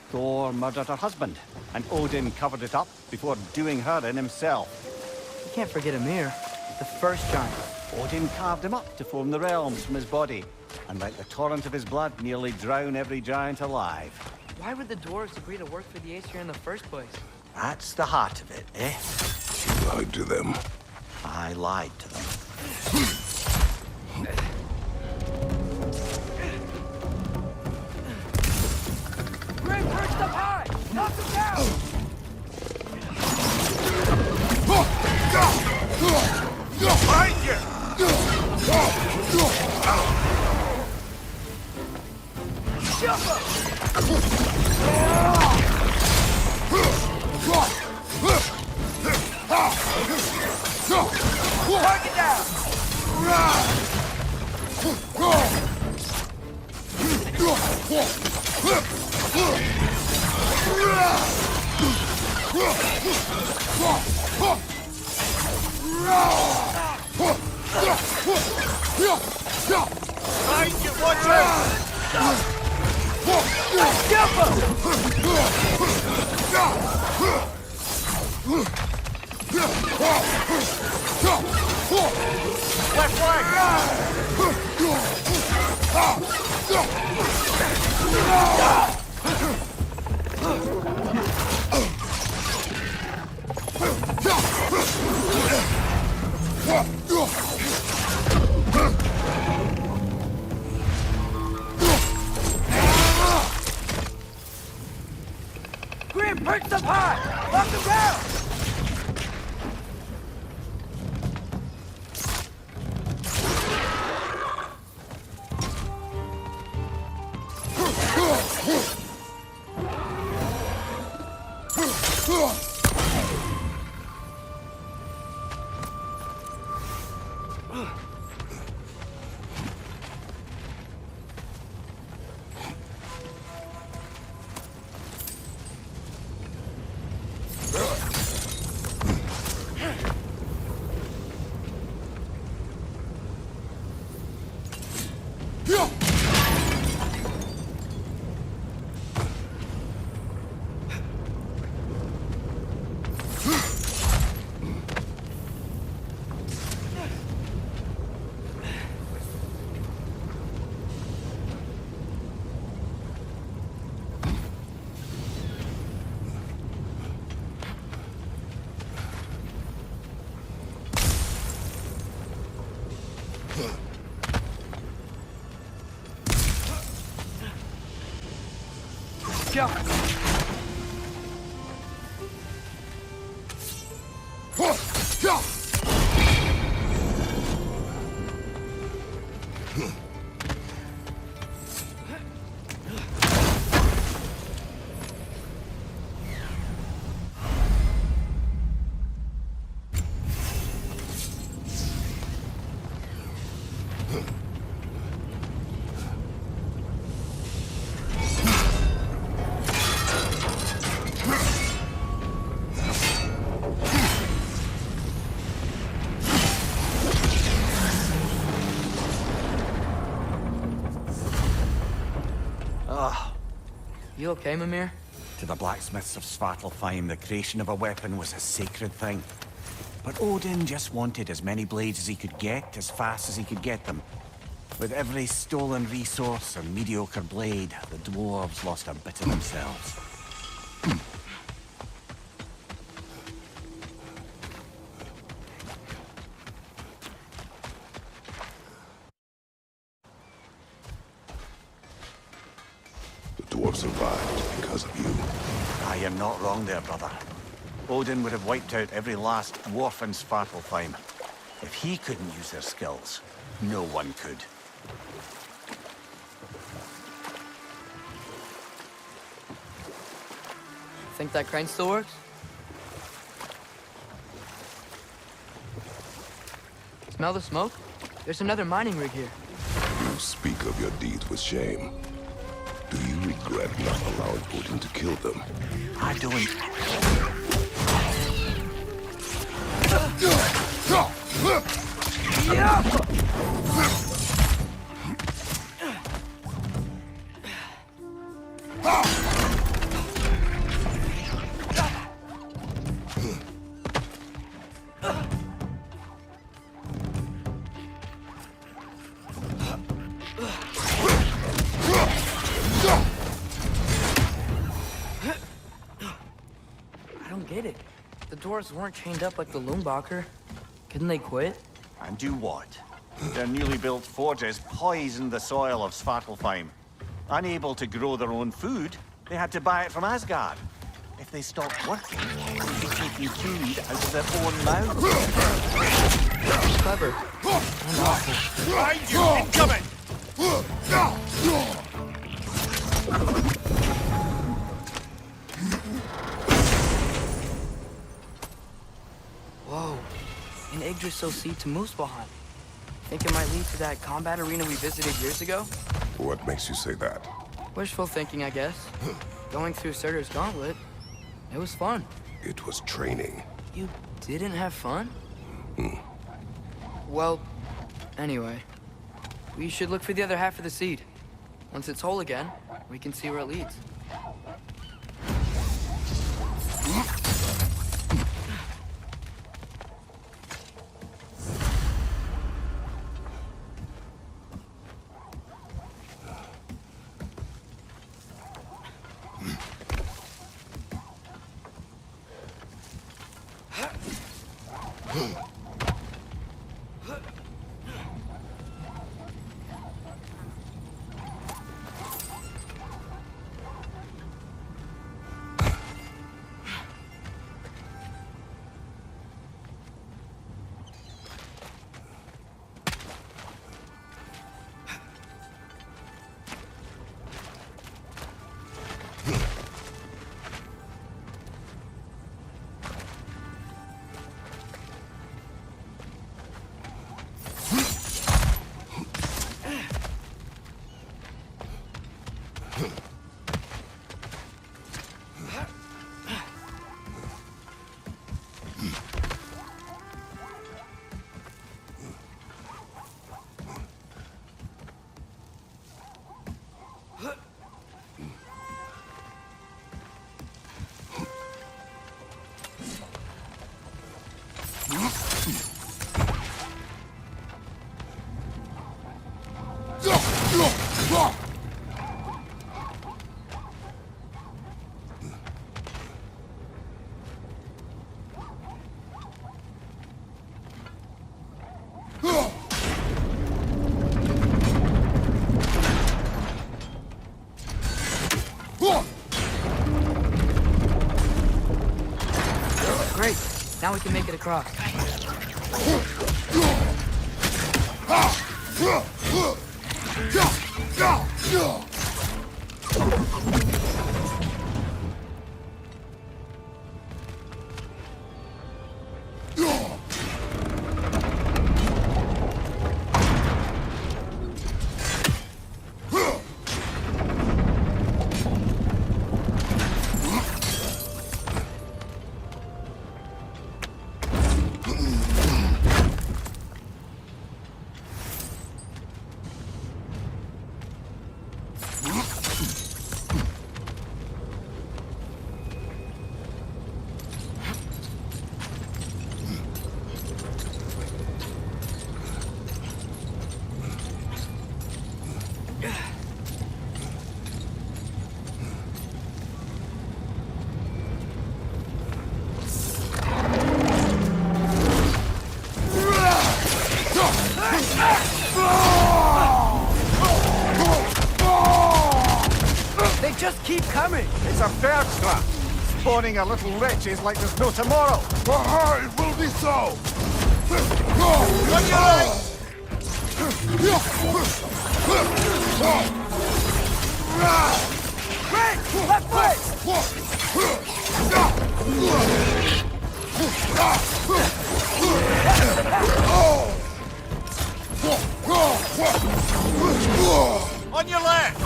Thor murdered her husband, and Odin covered it up before doing her in himself. You can't forget Ymir, the first giant. Odin carved him up to form the realms from his body, and let the torrent of his blood nearly drown every giant alive. Why would the dwarves agree to work for the Aesir in the first place? That's the heart of it, eh? You lied to them. I lied to them. Grim, perched up high! Knock him down! Behind you! Jump up! Target down! Behind you, watch out! Jump up! Left flank! Grim, perched up high! Knock him down! Jump! You okay, Mimir? To the blacksmiths of Svartalfheim, the creation of a weapon was a sacred thing. But Odin just wanted as many blades as he could get, as fast as he could get them. With every stolen resource and mediocre blade, the dwarves lost a bit of themselves. The dwarf survived because of you. I am not wrong there, brother. Odin would have wiped out every last dwarf in Svartalfheim. If he couldn't use their skills, no one could. Think that crane still works? Smell the smoke? There's another mining rig here. You speak of your deeds with shame. Do you regret not allowing Odin to kill them? I don't... I don't get it. The dwarves weren't chained up like the Loombacher. Couldn't they quit? And do what? Their newly built forges poisoned the soil of Svartalfheim. Unable to grow their own food, they had to buy it from Asgard. If they stopped working, they'd be taking food out of their own mouths. Clever. And awful. Behind you! Incoming! Whoa. An Yggdrasil seed to Muspelheim. Think it might lead to that combat arena we visited years ago? What makes you say that? Wishful thinking, I guess. Going through Surtur's gauntlet. It was fun. It was training. You didn't have fun? Well, anyway. We should look for the other half of the seed. Once it's whole again, we can see where it leads. Great. Now we can make it across. just keep coming. It's a bird trap. Spawning a little wretches like there's no tomorrow. It will be so! On your legs! Quick! Left foot! On your left!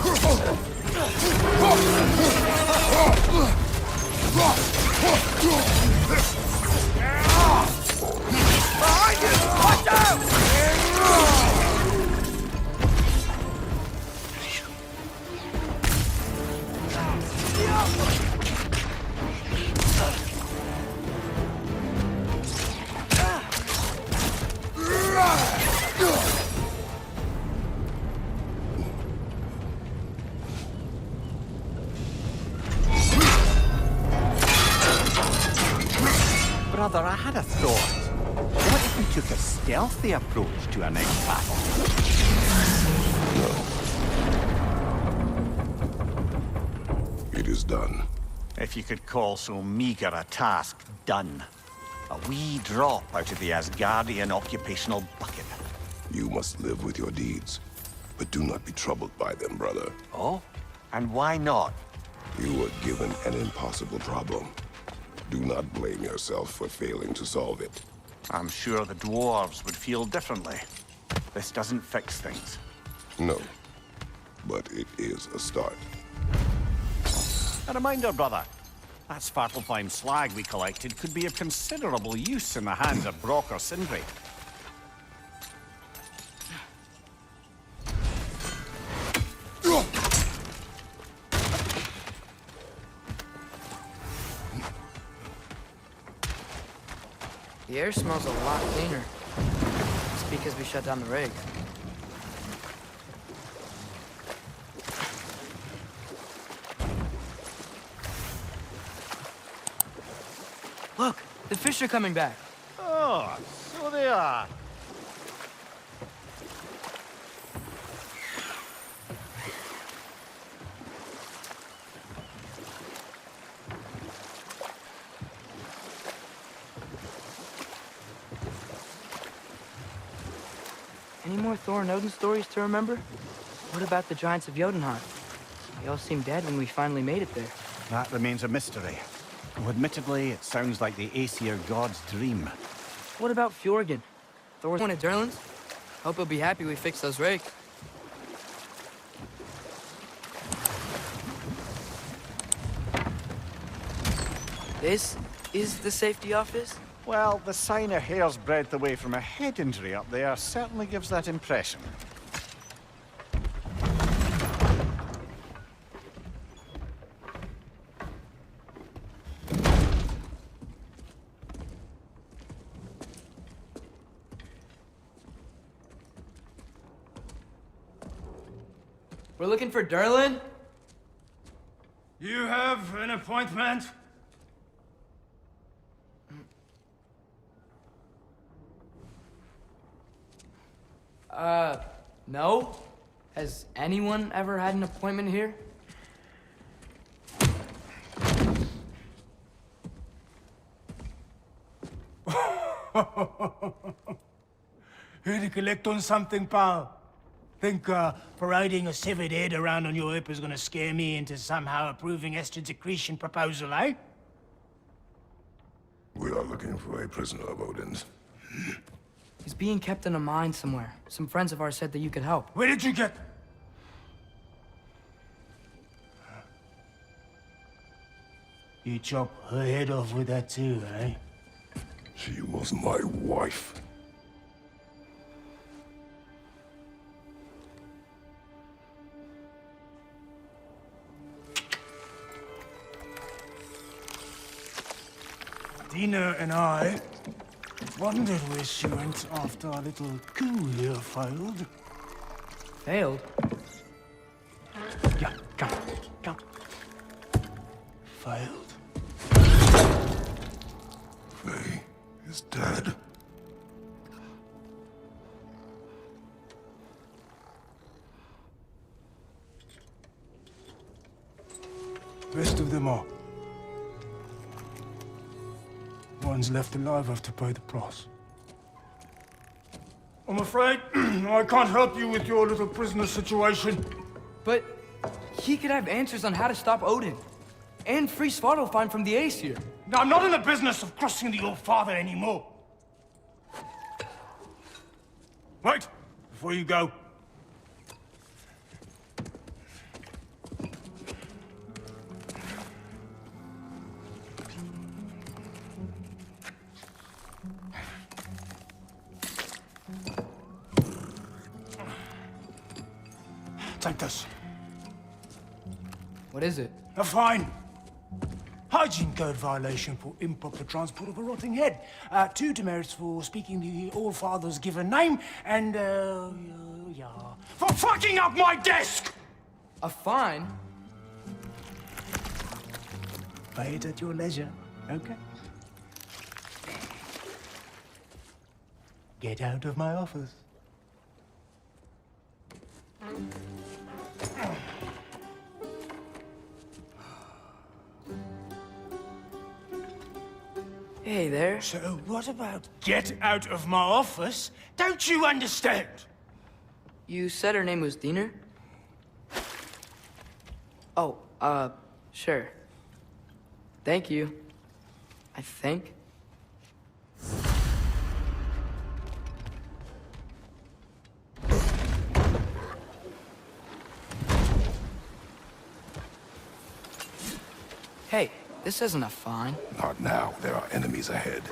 Behind you! Watch out! Brother, I had a thought. What if we took a stealthy approach to our next battle? It is done. If you could call so meager a task done. A wee drop out of the Asgardian occupational bucket. You must live with your deeds, but do not be troubled by them, brother. Oh? And why not? You were given an impossible problem. Do not blame yourself for failing to solve it. I'm sure the dwarves would feel differently. This doesn't fix things. No, but it is a start. A reminder, brother. That Svartalfheim slag we collected could be of considerable use in the hands of Brock or Sindri. The air smells a lot cleaner. It's because we shut down the rig. Look, the fish are coming back. Oh, so they are. Any more Thor and Odin stories to remember? What about the giants of Jotunheim? They all seemed dead when we finally made it there. That remains a mystery. Though admittedly, it sounds like the Aesir god's dream. What about Fjorgen? Thor's one at Durlin's? Hope he'll be happy we fixed those rakes. This is the safety office? Well, the sign a hair's breadth away from a head injury up there certainly gives that impression. We're looking for Durlin? You have an appointment? No. Has anyone ever had an appointment here? Here to collect on something, pal? Think, parading a severed head around on your hip is gonna scare me into somehow approving Estrid's accretion proposal, eh? We are looking for a prisoner of Odin's. He's being kept in a mine somewhere. Some friends of ours said that you could help. Where did you get... You chop her head off with that too, eh? She was my wife. Dina and I wondered where she went after our little coup here failed. Failed? Yeah, come. Failed. Faye is dead. of them are. One's left alive have to pay the price. I'm afraid I can't help you with your little prisoner situation. But he could have answers on how to stop Odin. And free Svartalfheim from the Aesir. Now, I'm not in the business of crossing the old father anymore. Wait, before you go. Take this. What is it? A fine. Hygiene code violation for improper transport of a rotting head. 2 demerits for speaking the All-Father's given name, and, yeah. For fucking up my desk! A fine? Pay it at your leisure, okay? Get out of my office. Hey there. So what about get out of my office? Don't you understand? You said her name was Diener? Oh, sure. Thank you. I think. Hey, this isn't a fine. Not now. There are enemies ahead.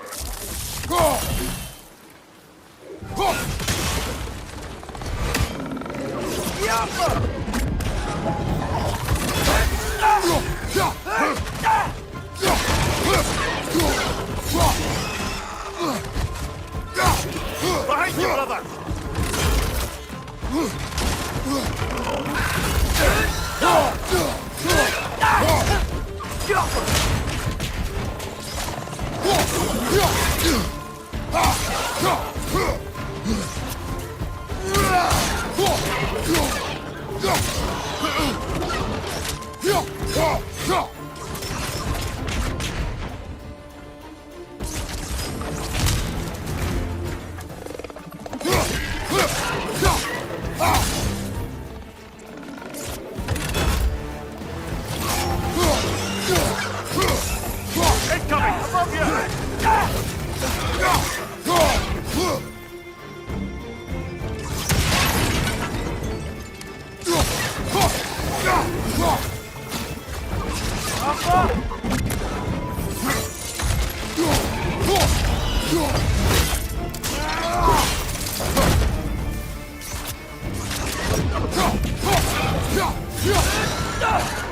Behind you, brother! Incoming! Above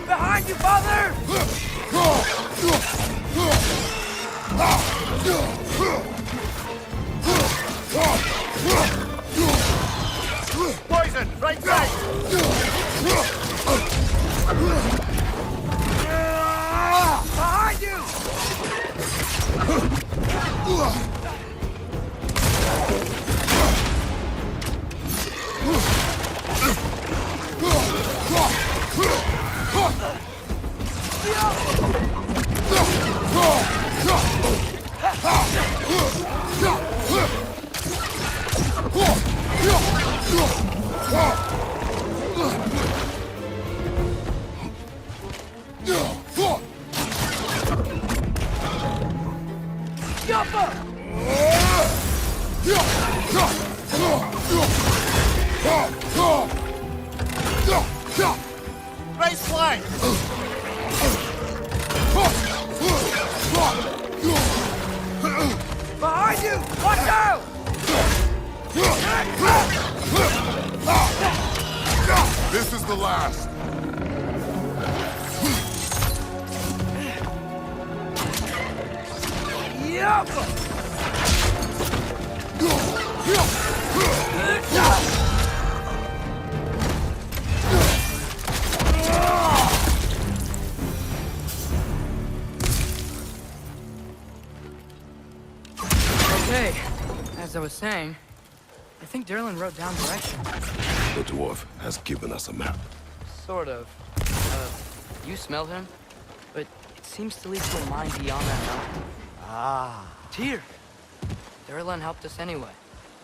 Behind you, father! Poison! Right side! Behind you! Raise flag! Behind you! Watch out! This is the last. Yup! Okay, as I was saying, I think Derlin wrote down directions. The dwarf has given us a map. Sort of. You smelled him? But seems to lead to a mine beyond that mountain. Ah. Tyr! Durlan helped us anyway.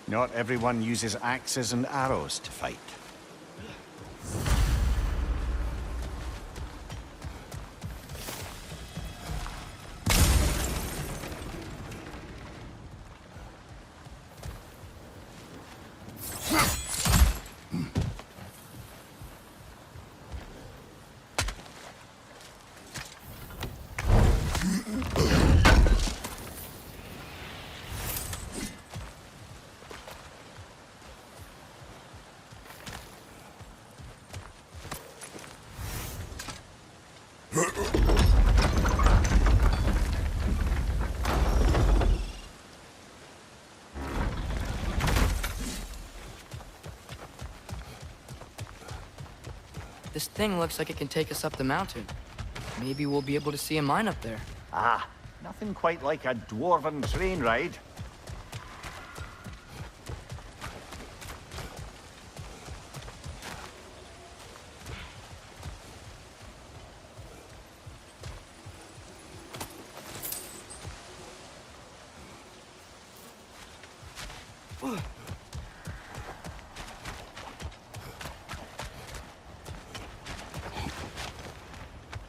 Not everyone uses axes and arrows to fight. This thing looks like it can take us up the mountain. Maybe we'll be able to see a mine up there. Ah, nothing quite like a dwarven train ride.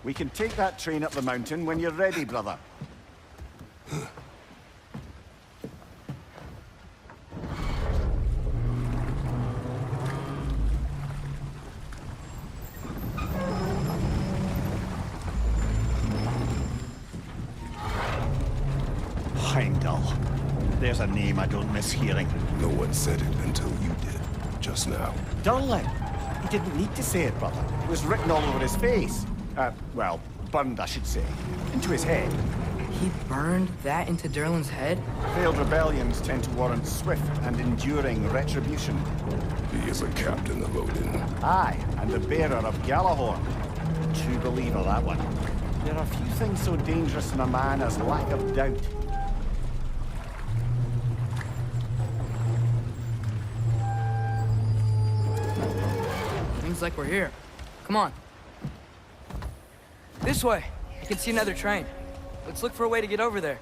We can take that train up the mountain when you're ready, brother. Heimdall. There's a name I don't miss hearing. No one said it until you did, just now. Durlan. He didn't need to say it, brother. It was written all over his face. Well, burned, I should say. Into his head. He burned that into Durlan's head? Failed rebellions tend to warrant swift and enduring retribution. He is a captain of Odin. Aye, and the bearer of Galahorn. True believer, that one. There are few things so dangerous in a man as lack of doubt. Seems like we're here. Come on. This way. I can see another train. Let's look for a way to get over there.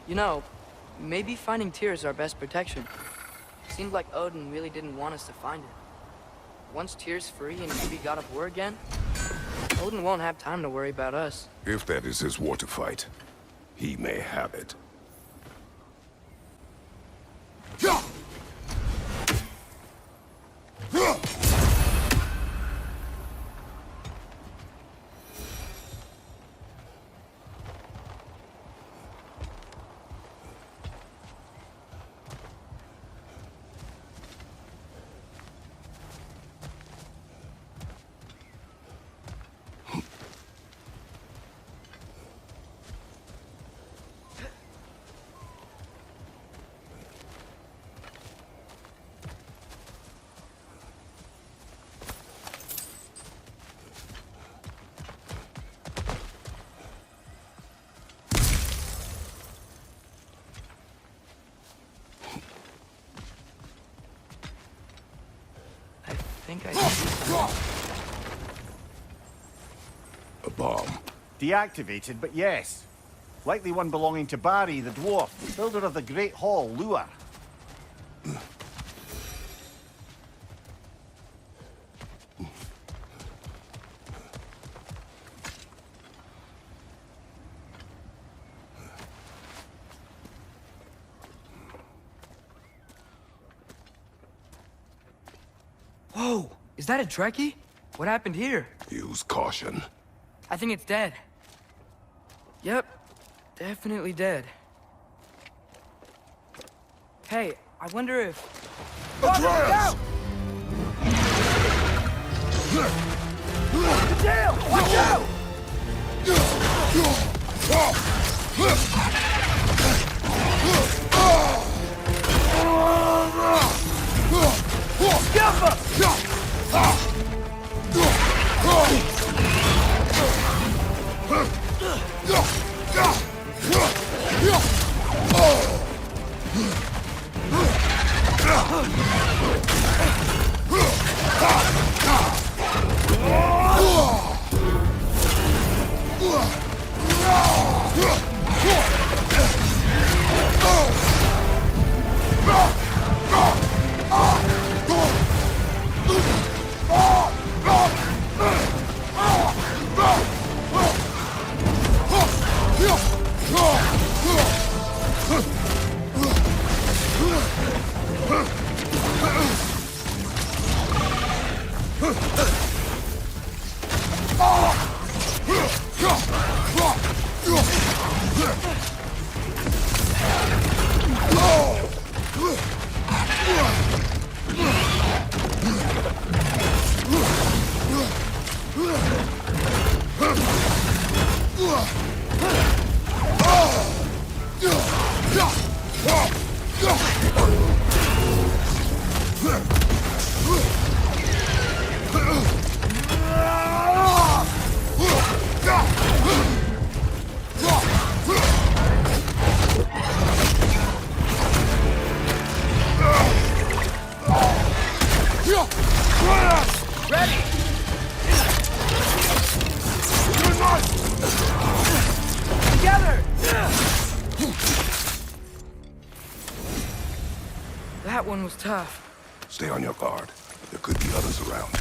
You know, maybe finding Tyr is our best protection. Seemed like Odin really didn't want us to find it. Once Tyr's free and maybe got up war again, Odin won't have time to worry about us. If that is his war to fight, he may have it. I think I see. A bomb. Deactivated, but yes. Likely one belonging to Barry, the dwarf, builder of the Great Hall, Lure. Whoa! Is that a Trekkie? What happened here? Use caution. I think it's dead. Yep. Definitely dead. Hey, I wonder if... Atreus! Damn! Watch out! That one was tough. Stay on your guard. There could be others around.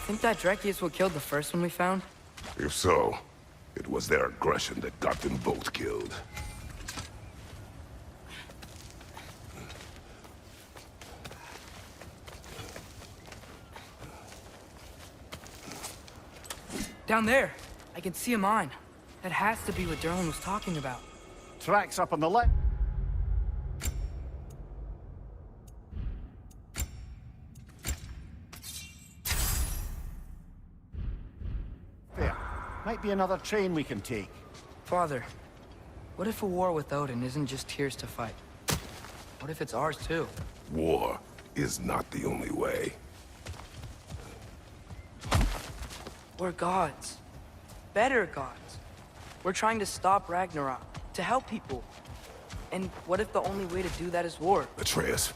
Think that Dreki is what killed the first one we found? If so, it was their aggression that got them both killed. Down there. I can see a mine. That has to be what Derlin was talking about. Tracks up on the left. There. Might be another train we can take. Father, what if a war with Odin isn't just Tyr's to fight? What if it's ours too? War is not the only way. We're gods. Better gods. We're trying to stop Ragnarok, to help people. And what if the only way to do that is war? Atreus.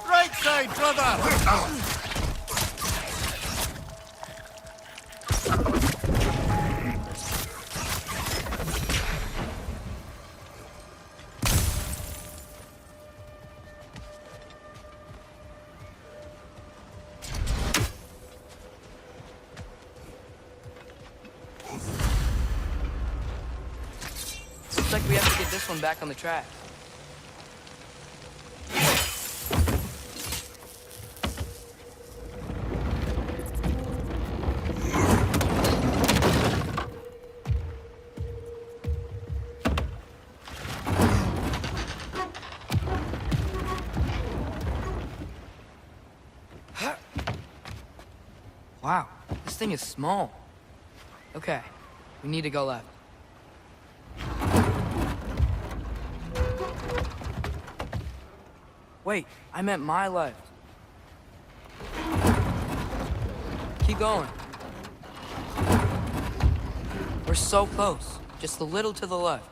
Right side, brother! Looks like we have to get this one back on the track. Wow, this thing is small. Okay, we need to go left. Wait, I meant my left. Keep going. We're so close. Just a little to the left.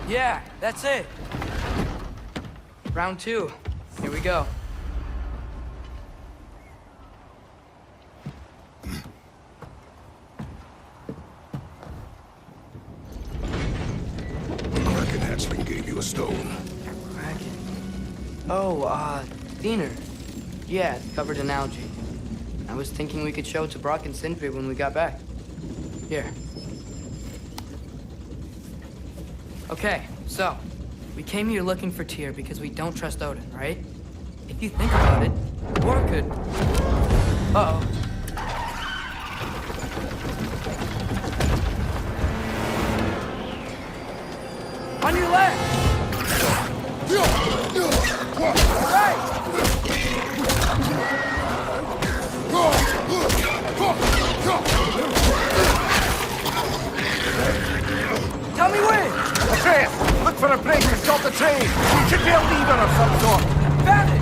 Yeah, that's it. Round 2. Here we go. Diener. Yeah, it's covered in algae. I was thinking we could show it to Brock and Sindri when we got back. Here. Okay, so, we came here looking for Tyr because we don't trust Odin, right? If you think about it, or could... Uh-oh. On your left! Right! Tell me when! Atreus, look for a break to stop the train. It should be a lever of some sort. Found it!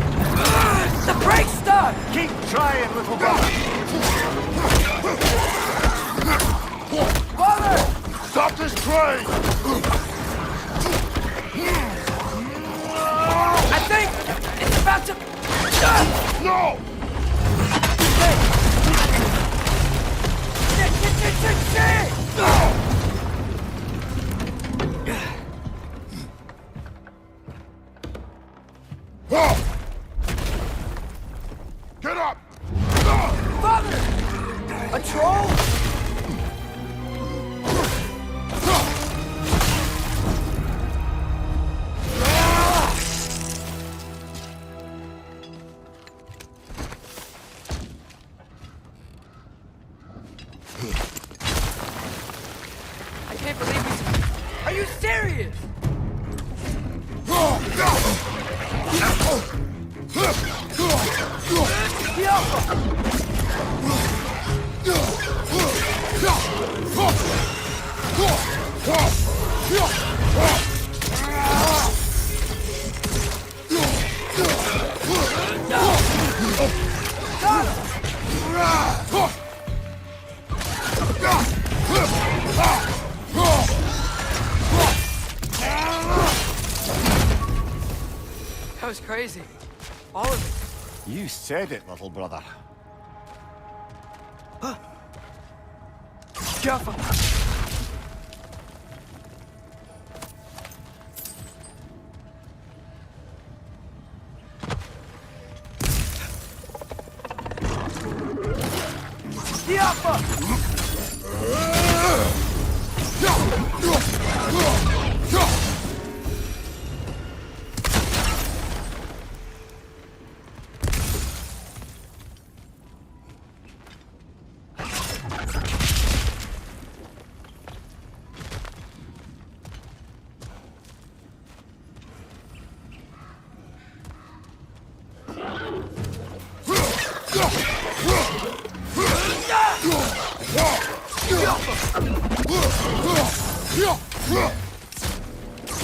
The brake's stuck! Keep trying, little brother. Father! Stop this train! I think it's about to... No! Shit! Get up! Father! A troll? I can't believe this. Are you serious? That was crazy. All of it. You said it, little brother. Jaffa. Jaffa!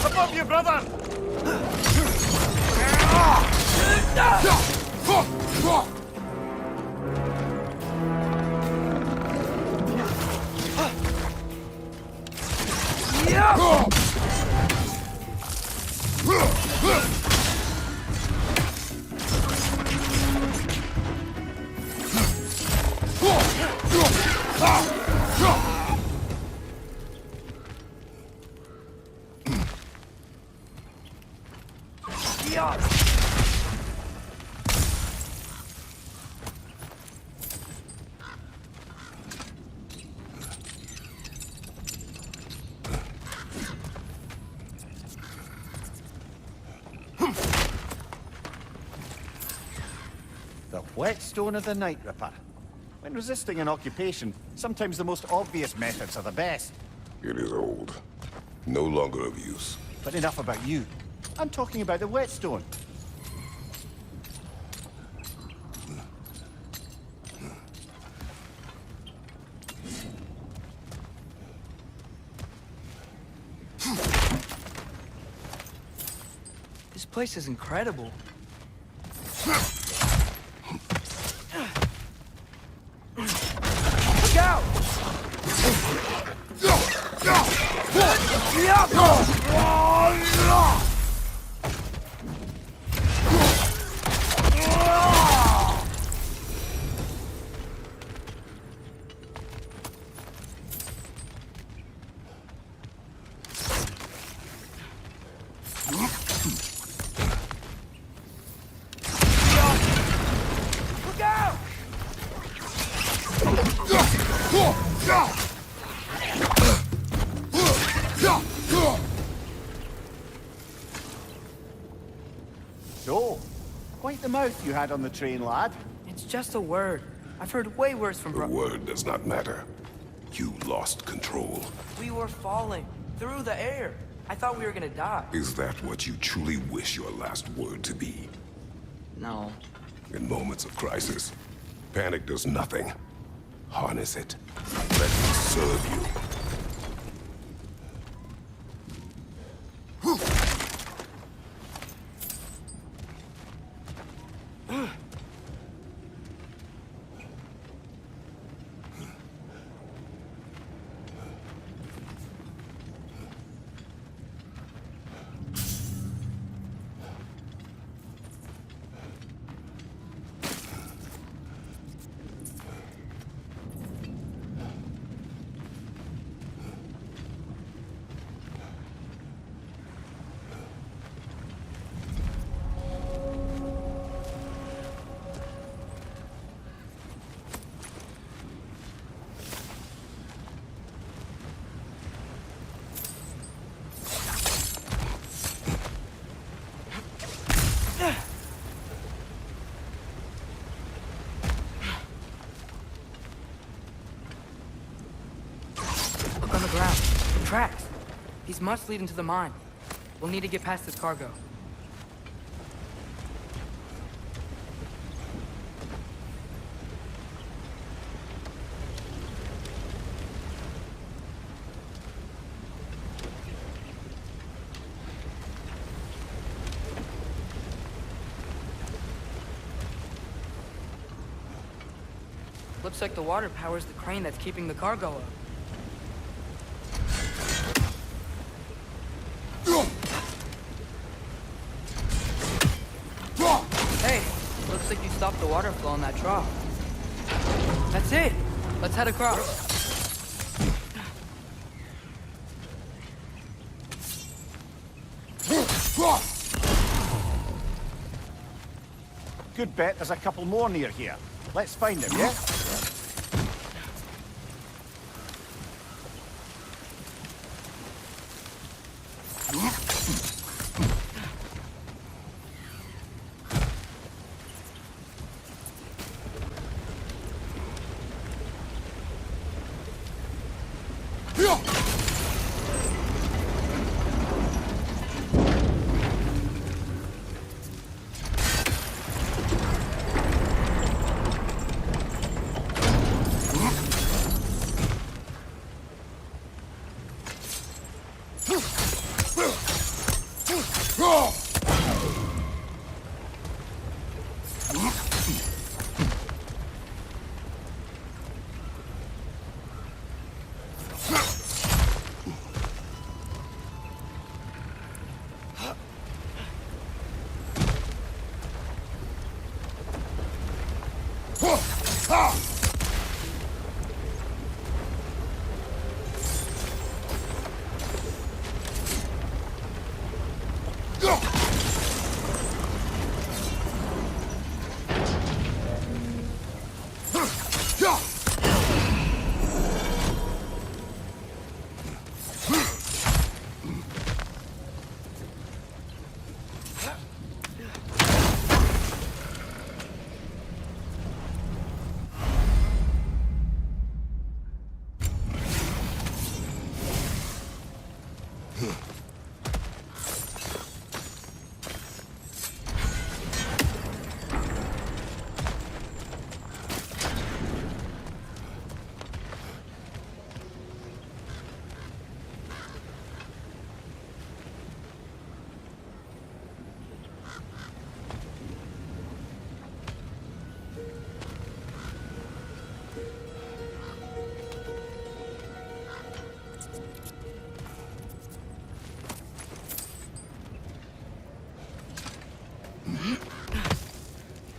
Above you, brother! The whetstone of the Night Ripper. When resisting an occupation, sometimes the most obvious methods are the best. It is old. No longer of use. But enough about you. I'm talking about the whetstone. This place is incredible. Look out! the mouth you had on the train, lad. It's just a word. I've heard way worse from The word does not matter. You lost control. We were falling through the air. I thought we were gonna die. Is that what you truly wish your last word to be? No. In moments of crisis, panic does nothing. Harness it. Let it serve you. Look on the ground. Tracks. These must lead into the mine. We'll need to get past this cargo. Looks like the water powers the crane that's keeping the cargo up. Hey, looks like you stopped the water flow in that trough. That's it. Let's head across. Good bet there's a couple more near here. Let's find them, yeah?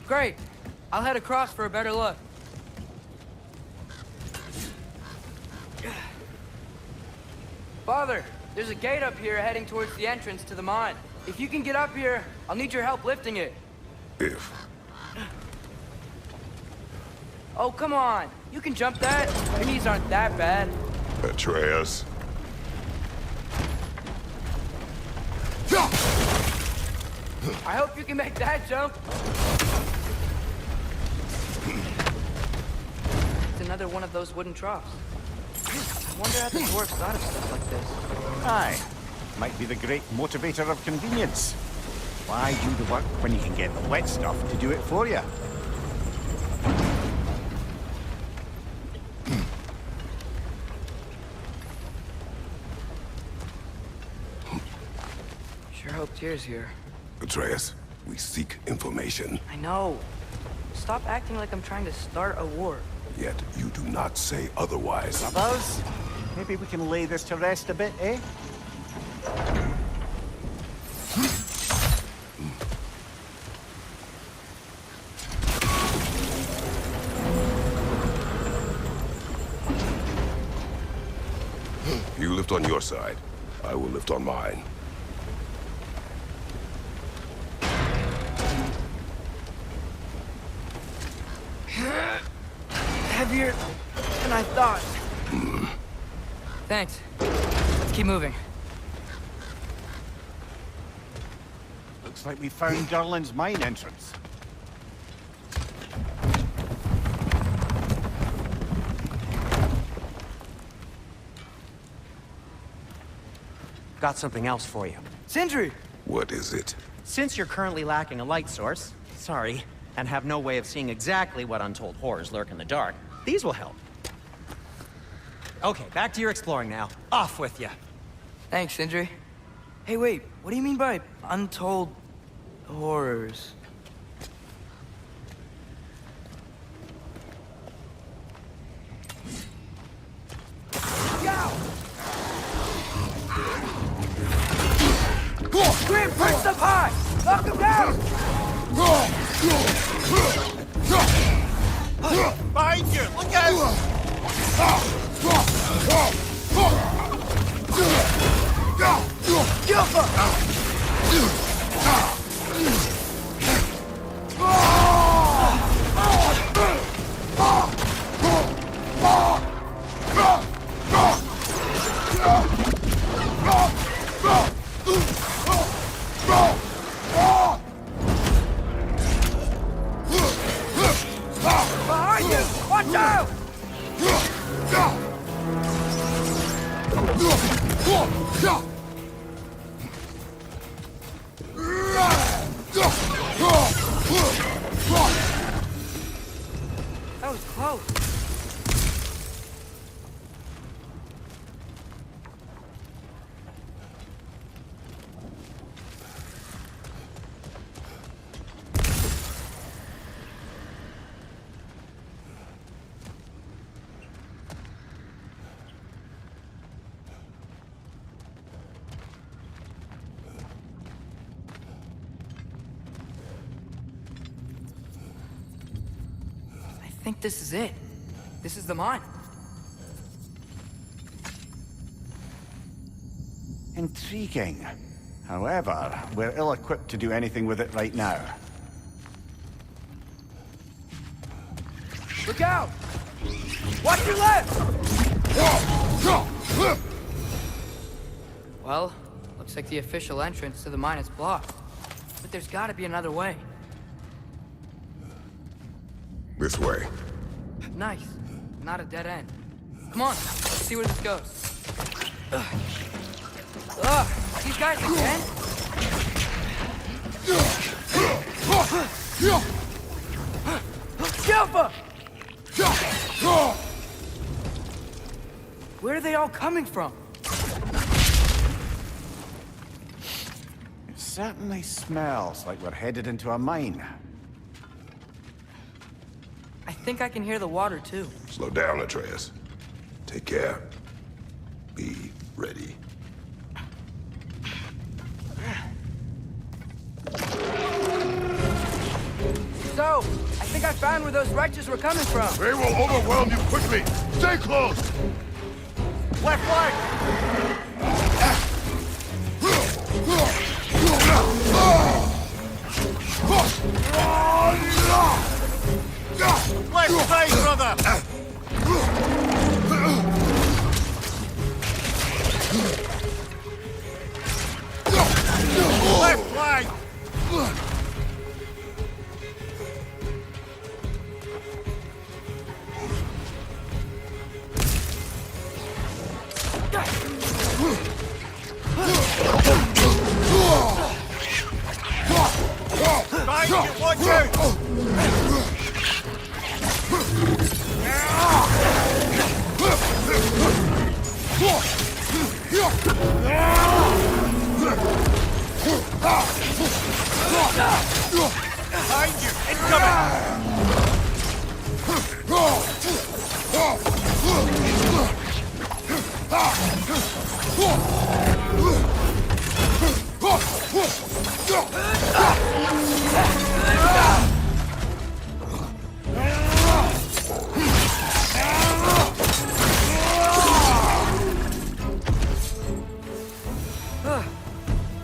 Great. I'll head across for a better look. Father, there's a gate up here heading towards the entrance to the mine. If you can get up here, I'll need your help lifting it. If. Oh, come on. You can jump that. Your knees aren't that bad. Atreus. I hope you can make that jump. another one of those wooden troughs. I wonder how the dwarves thought of stuff like this. Aye. Might be the great motivator of convenience. Why do the work when you can get the wet stuff to do it for you? Sure hope Tyr's here. Atreus, we seek information, I know. Stop acting like I'm trying to start a war. yet you do not say otherwise. Brothers, maybe we can lay this to rest a bit, eh? You lift on your side. I will lift on mine. Heavier than I thought. Thanks. Let's keep moving. Looks like we found Durlin's mine entrance. Got something else for you. Sindri! What is it? Since you're currently lacking a light source, sorry, and have no way of seeing exactly what untold horrors lurk in the dark, these will help. Okay, back to your exploring now. Off with you. Thanks, Sindri. Hey, wait, what do you mean by untold horrors? Grim, punch the pie! Knock him down! Behind you! Look out! Behind you! Watch out! That was close. I think this is it. This is the mine. Intriguing. However, we're ill-equipped to do anything with it right now. Look out! Watch your left! Well, looks like the official entrance to the mine is blocked. But there's gotta be another way. This way. Nice. Not a dead end. Come on, let's see where this goes. Ugh, these guys again? Silva! Where are they all coming from? It certainly smells like we're headed into a mine. I think I can hear the water too. Slow down, Atreus. Take care. Be ready. So, I think I found where those righteous were coming from. They will overwhelm you quickly. Stay close. Left flank! Left side, brother! Left flank! Behind you! Incoming!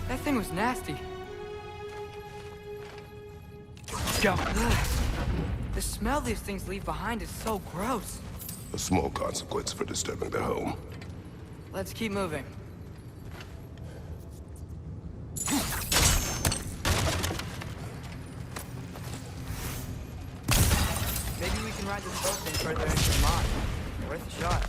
That thing was nasty. Go. The smell these things leave behind is so gross. A small consequence for disturbing their home. Let's keep moving. Maybe we can ride this boat thing further into the mine. Worth a shot.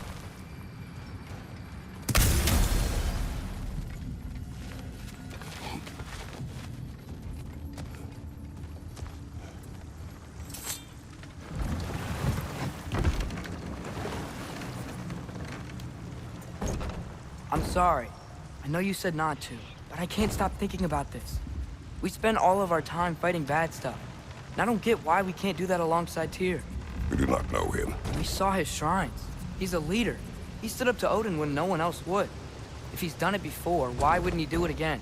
I'm sorry. I know you said not to, but I can't stop thinking about this. We spend all of our time fighting bad stuff, and I don't get why we can't do that alongside Tyr. We do not know him. We saw his shrines. He's a leader. He stood up to Odin when no one else would. If he's done it before, why wouldn't he do it again?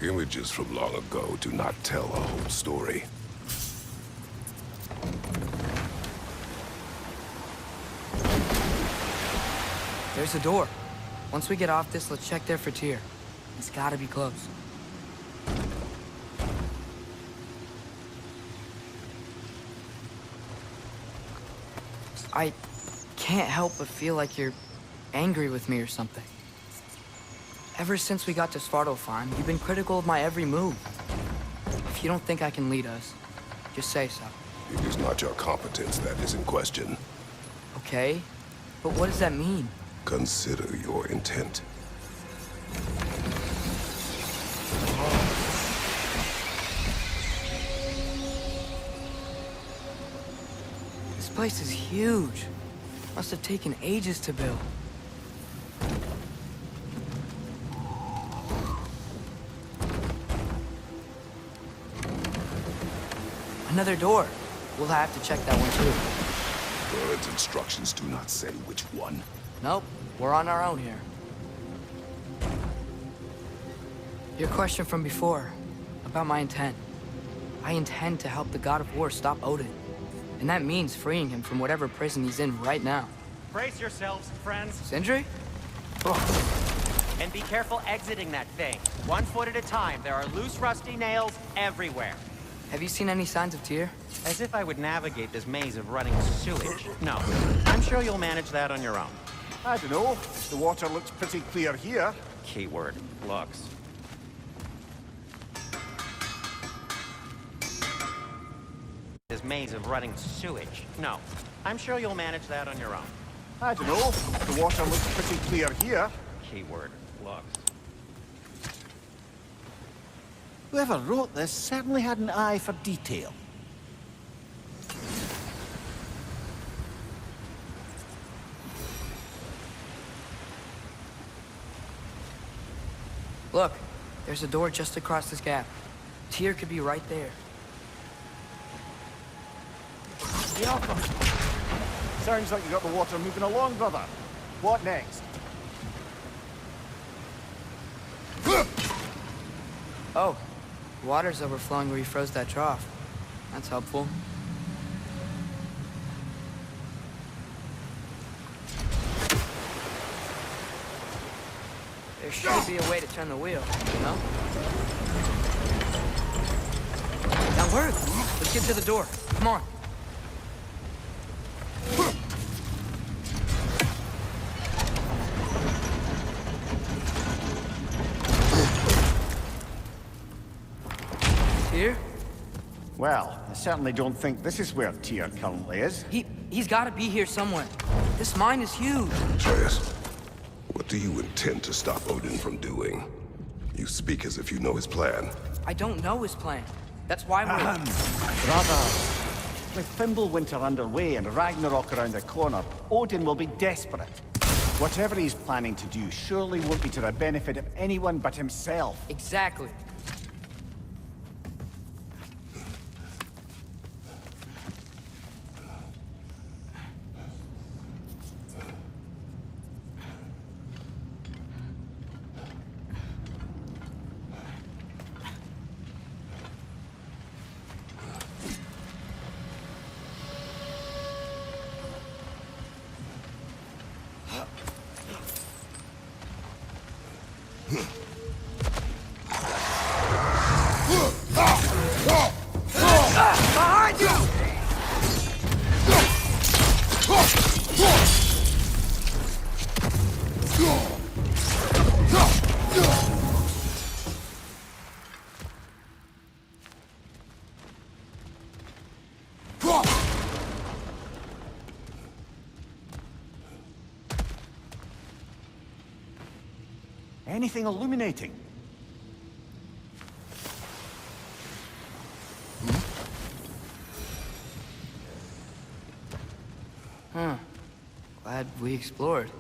Images from long ago do not tell a whole story. There's a door. Once we get off this, let's check there for Tyr. He's gotta be close. I can't help but feel like you're angry with me or something. Ever since we got to Svartalfheim, you've been critical of my every move. If you don't think I can lead us, just say so. It is not your competence that is in question. Okay? But what does that mean? Consider your intent. This place is huge. Must have taken ages to build. Another door. We'll have to check that one too. Birds' instructions do not say which one. Nope, we're on our own here. Your question from before, about my intent. I intend to help the God of War stop Odin. And that means freeing him from whatever prison he's in right now. Brace yourselves, friends, Sindri? and be careful exiting that thing. 1 foot at a time. There are loose, rusty nails everywhere. Have you seen any signs of Tyr? As if I would navigate this maze of running sewage. No, I'm sure you'll manage that on your own. I don't know. The water looks pretty clear here. Keyword, looks. This maze of running sewage. No, I'm sure you'll manage that on your own. I don't know. The water looks pretty clear here. Keyword, looks. Whoever wrote this certainly had an eye for detail. Look, there's a door just across this gap. Tyr could be right there. Sounds like you got the water moving along, brother. What next? Oh, water's overflowing where you froze that trough. That's helpful. There should be a way to turn the wheel, you know? That worked! Let's get to the door. Come on. Tyr? Well, I certainly don't think this is where Tyr currently is. He's gotta be here somewhere. This mine is huge. Atreus, what do you intend to stop Odin from doing? You speak as if you know his plan. I don't know his plan. That's why we're... Brother, with Fimbulwinter underway and Ragnarok around the corner, Odin will be desperate. Whatever he's planning to do surely won't be to the benefit of anyone but himself. Exactly. Anything illuminating? Huh. Glad we explored.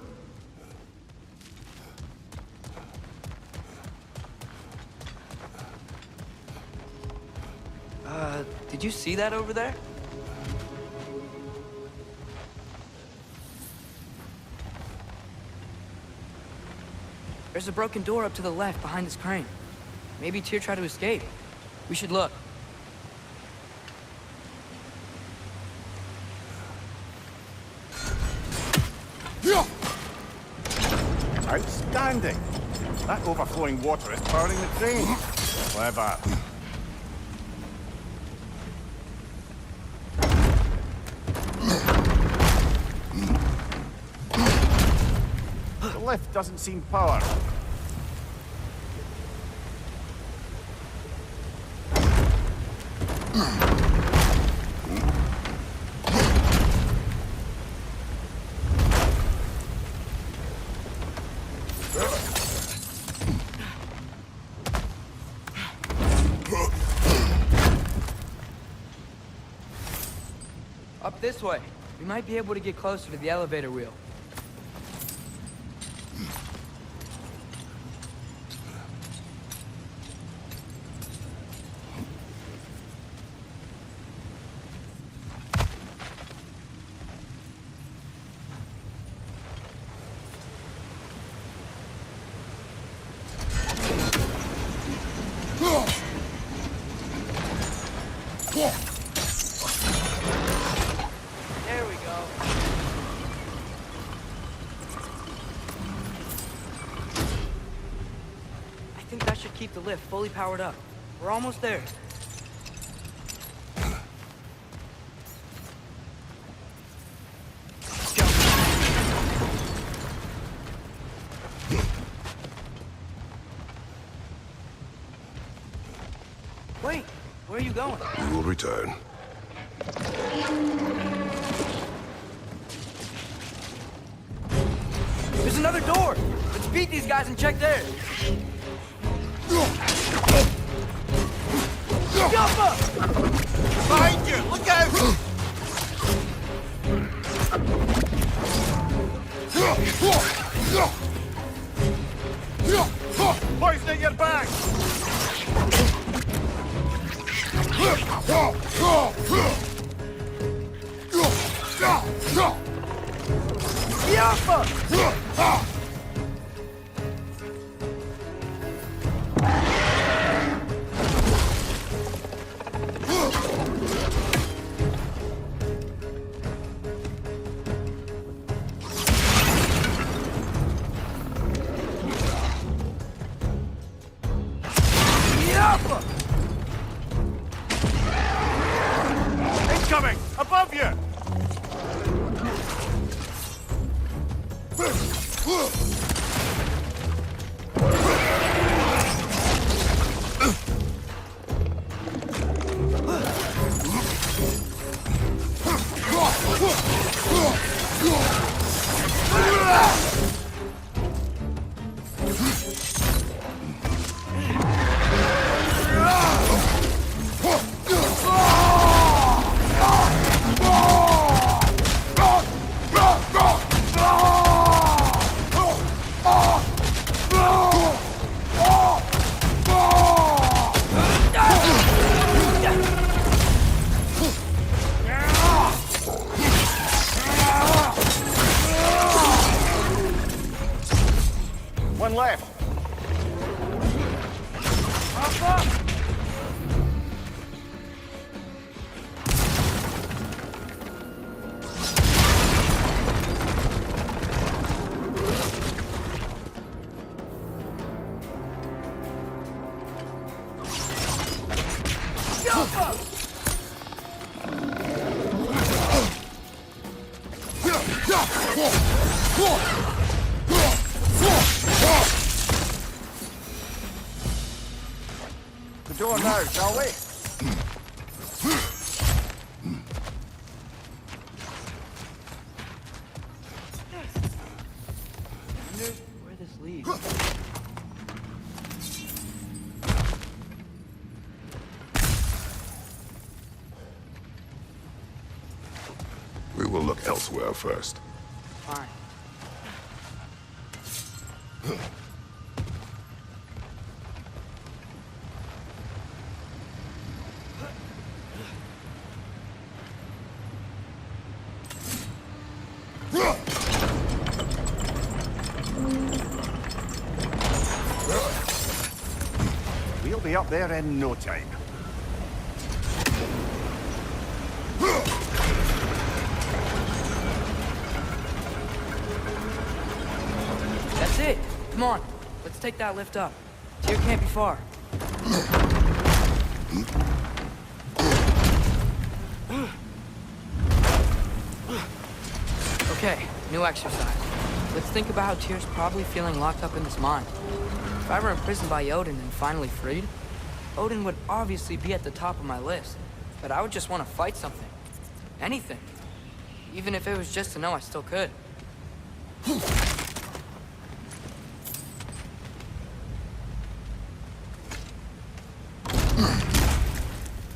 Did you see that over there? There's a broken door up to the left behind this crane. Maybe Tyr tried to escape. We should look. Outstanding! That overflowing water is powering the crane. Clever. The lift doesn't seem powered. Up this way. We might be able to get closer to the elevator wheel. There we go. I think that should keep the lift fully powered up. We're almost there. Wait, where are you going? We will return. There's another door! Let's beat these guys and check theirs! Jump up! Behind you! Look out! Poison at your back! Yoppa! Yoppa! Incoming! Above you! One left. The door now, shall we? Wonder where this leads. We will look elsewhere first. Fine. We'll be up there in no time. That's it. Come on. Let's take that lift up. Tyr can't be far. Okay, new exercise. Let's think about how Tyr's probably feeling locked up in his mind. If I were imprisoned by Odin and finally freed, Odin would obviously be at the top of my list. But I would just want to fight something. Anything. Even if it was just to know I still could.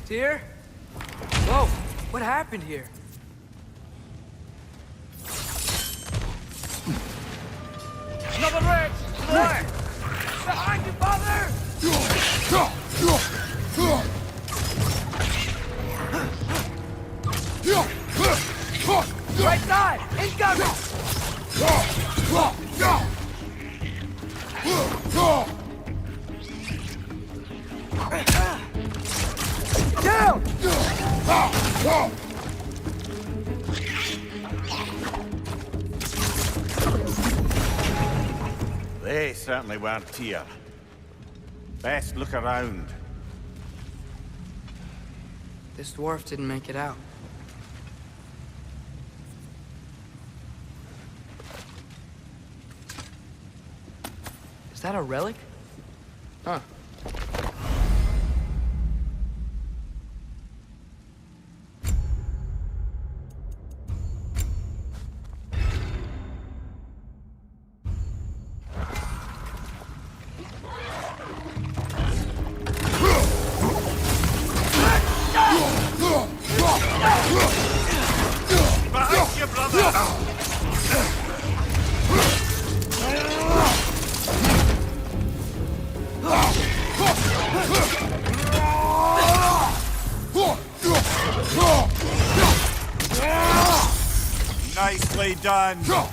Tyr? Whoa, what happened here? Another red! There! Behind you, father! Right side! Incoming! Down! They certainly weren't Tyr. Best look around. This dwarf didn't make it out. Is that a relic? Huh. Behind you, brother! Nicely done. Brother,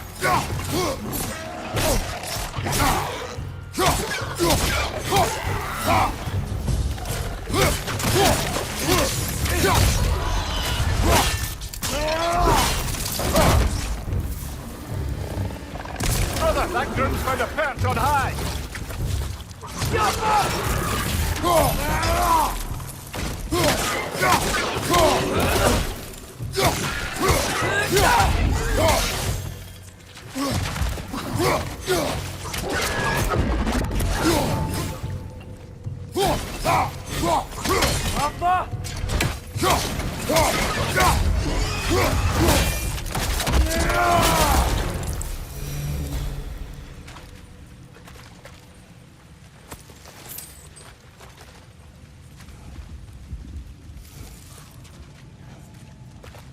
that groom's found a perch on high.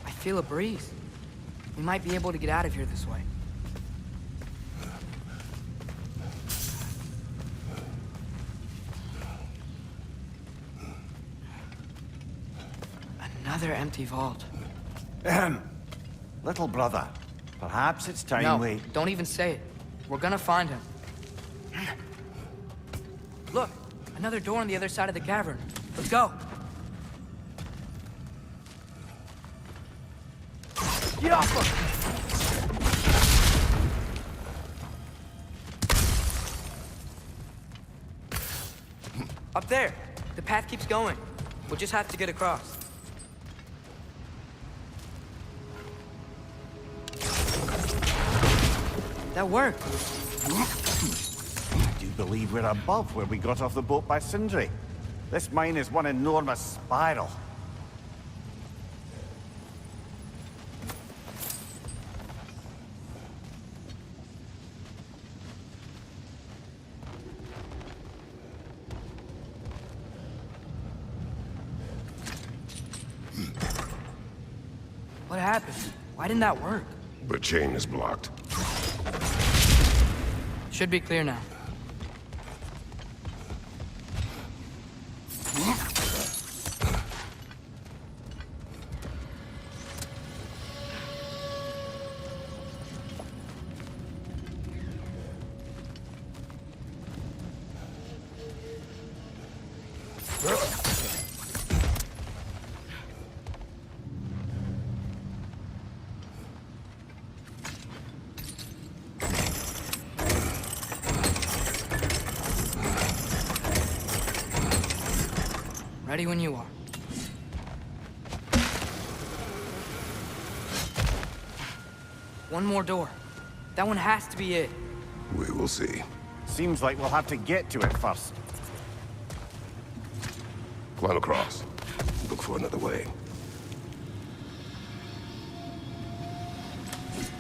I feel a breeze. We might be able to get out of here this way. Another empty vault. Little brother, perhaps it's time No, we... don't even say it. We're gonna find him. Look, another door on the other side of the cavern. Let's go. Get off him! Up there. The path keeps going. We'll just have to get across. That worked. I do believe we're above where we got off the boat by Sindri. This mine is one enormous spiral. What happened? Why didn't that work? The chain is blocked. Should be clear now. Ready when you are. One more door. That one has to be it. We will see. Seems like we'll have to get to it first. Climb across. Look for another way.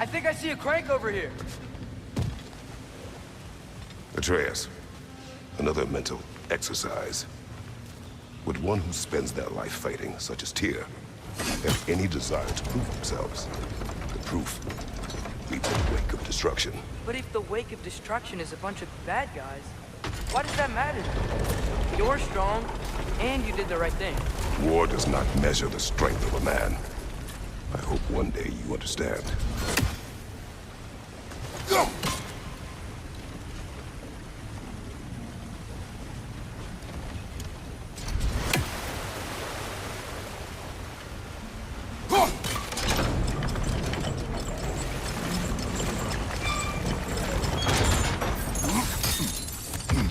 I think I see a crank over here. Atreus, another mental exercise. Would one who spends their life fighting, such as Tyr, have any desire to prove themselves? The proof leads in the wake of destruction. But if the wake of destruction is a bunch of bad guys, why does that matter? You're strong, and you did the right thing. War does not measure the strength of a man. I hope one day you understand. Go!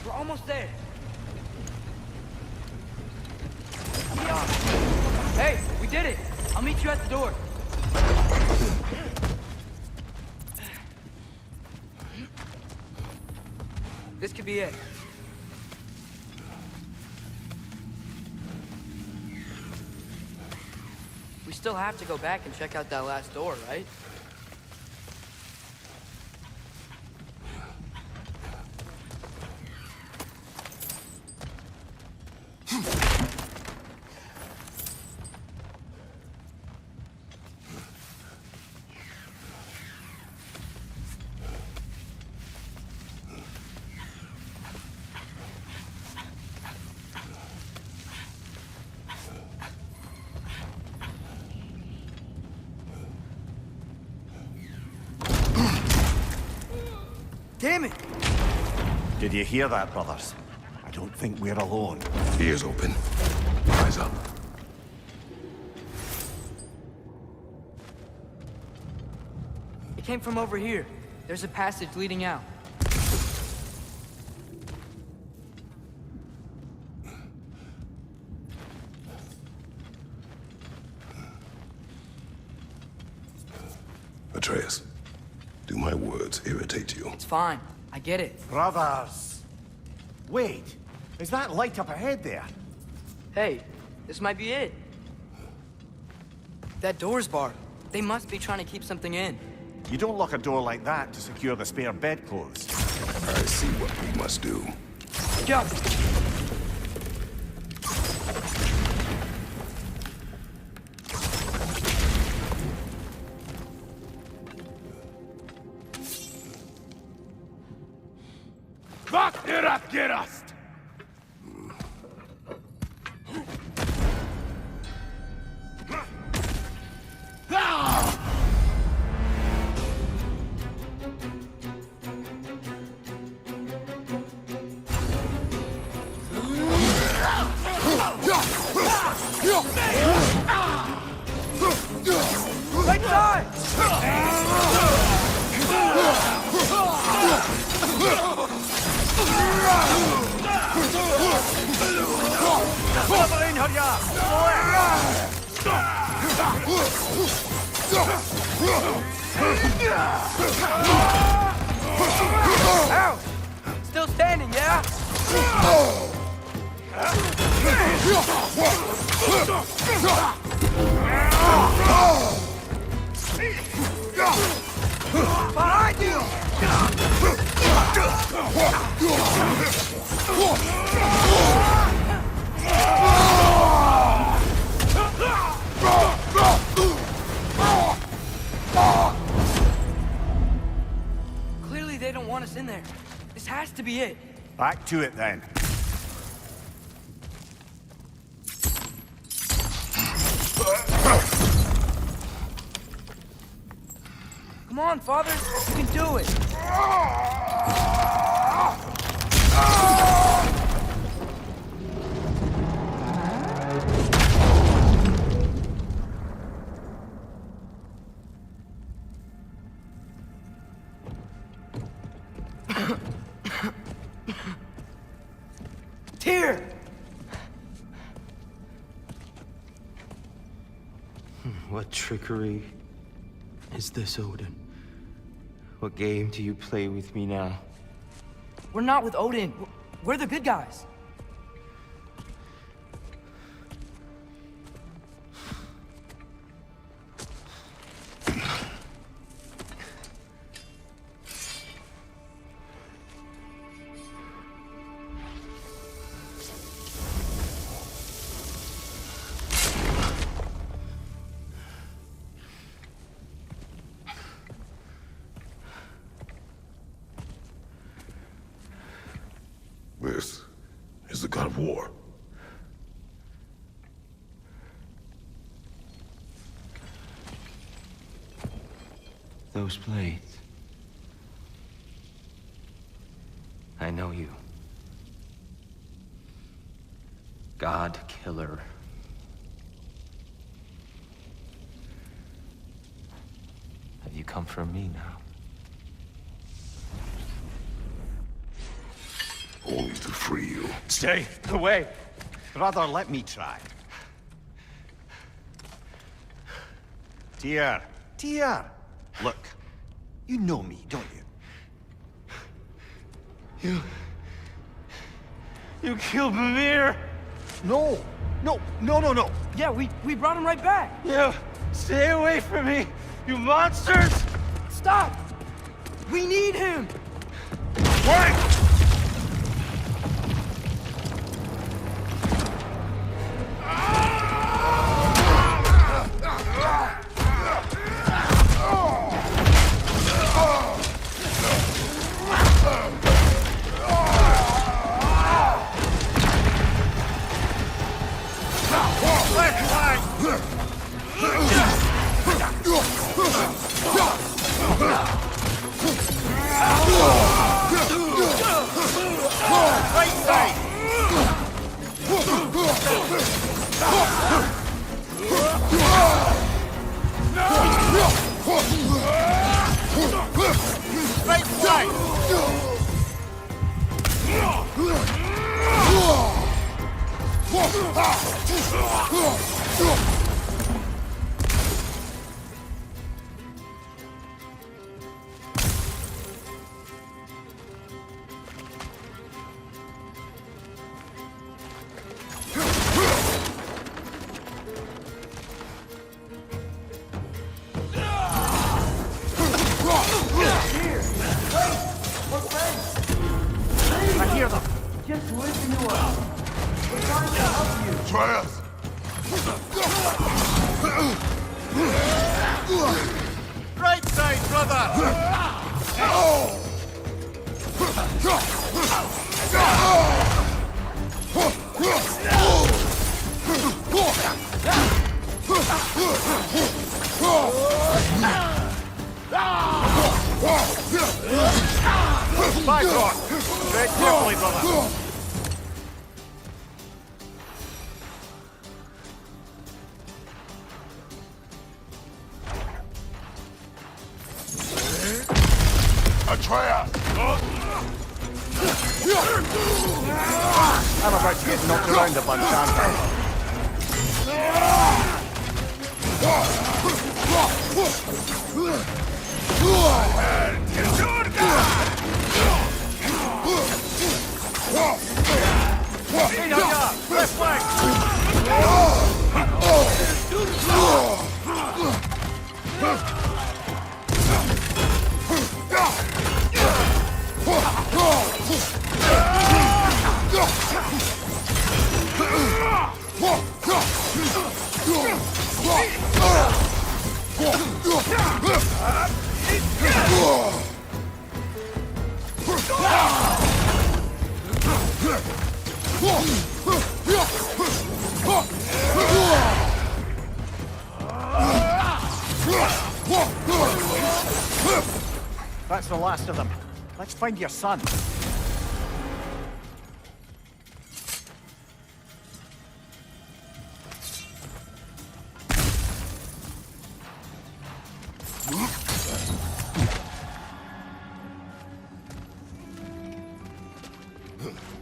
We're almost there. Hey, we did it! I'll meet you at the door. This could be it. We still have to go back and check out that last door, right? Damn it! Did you hear that, brothers? I don't think we're alone. Ears open. Eyes up. It came from over here. There's a passage leading out. Atreus, do my words irritate you? It's fine. I get it. Brothers! Wait, is that light up ahead there? Hey, this might be it. That door's barred. They must be trying to keep something in. You don't lock a door like that to secure the spare bedclothes. I see what we must do. Jump! Right side! Ow! Still standing, yeah? Behind you! else in there. This has to be it. Back to it then. Come on, Father. You can do it. Tyr! What trickery is this, Odin? What game do you play with me now? We're not with Odin. We're the good guys. This is the god of war. Those blades. I know you. God Killer. Have you come for me now? Only to free you. Stay away. Brother, let me try. Tyr. Tyr. Look, you know me, don't you? You killed Mimir! No. No. Yeah, we brought him right back. You stay away from me, you monsters! Stop! We need him! Wait! I hear them. Just listen to us. We're trying to help you. Try us! Right side, brother! Back on! Tread carefully, brother! Atreus! I'm about to get knocked around a bunch, aren't I? Left That's the last of them. Let's find your son.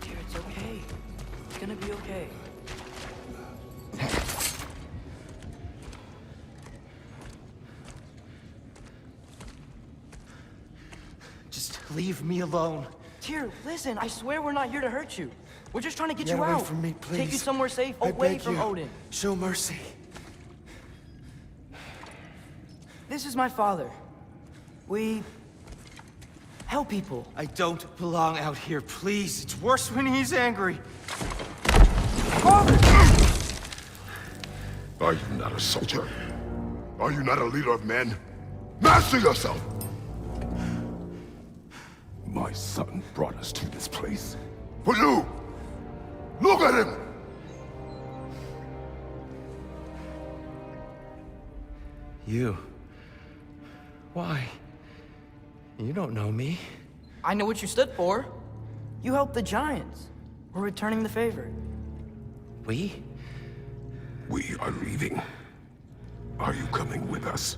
Dear, it's okay. It's gonna be okay. Just leave me alone. Tyr, listen, I swear we're not here to hurt you. We're just trying to get Get you away out. from me, Take you please. somewhere safe, I away beg from you. Odin. Show mercy. This is my father. We help people. I don't belong out here, please. It's worse when he's angry. Are you not a soldier? Are you not a leader of men? Master yourself! My son brought us to this place. For you! Look at him! You. Why? You don't know me. I know what you stood for. You helped the Giants. We're returning the favor. We? We are leaving. Are you coming with us?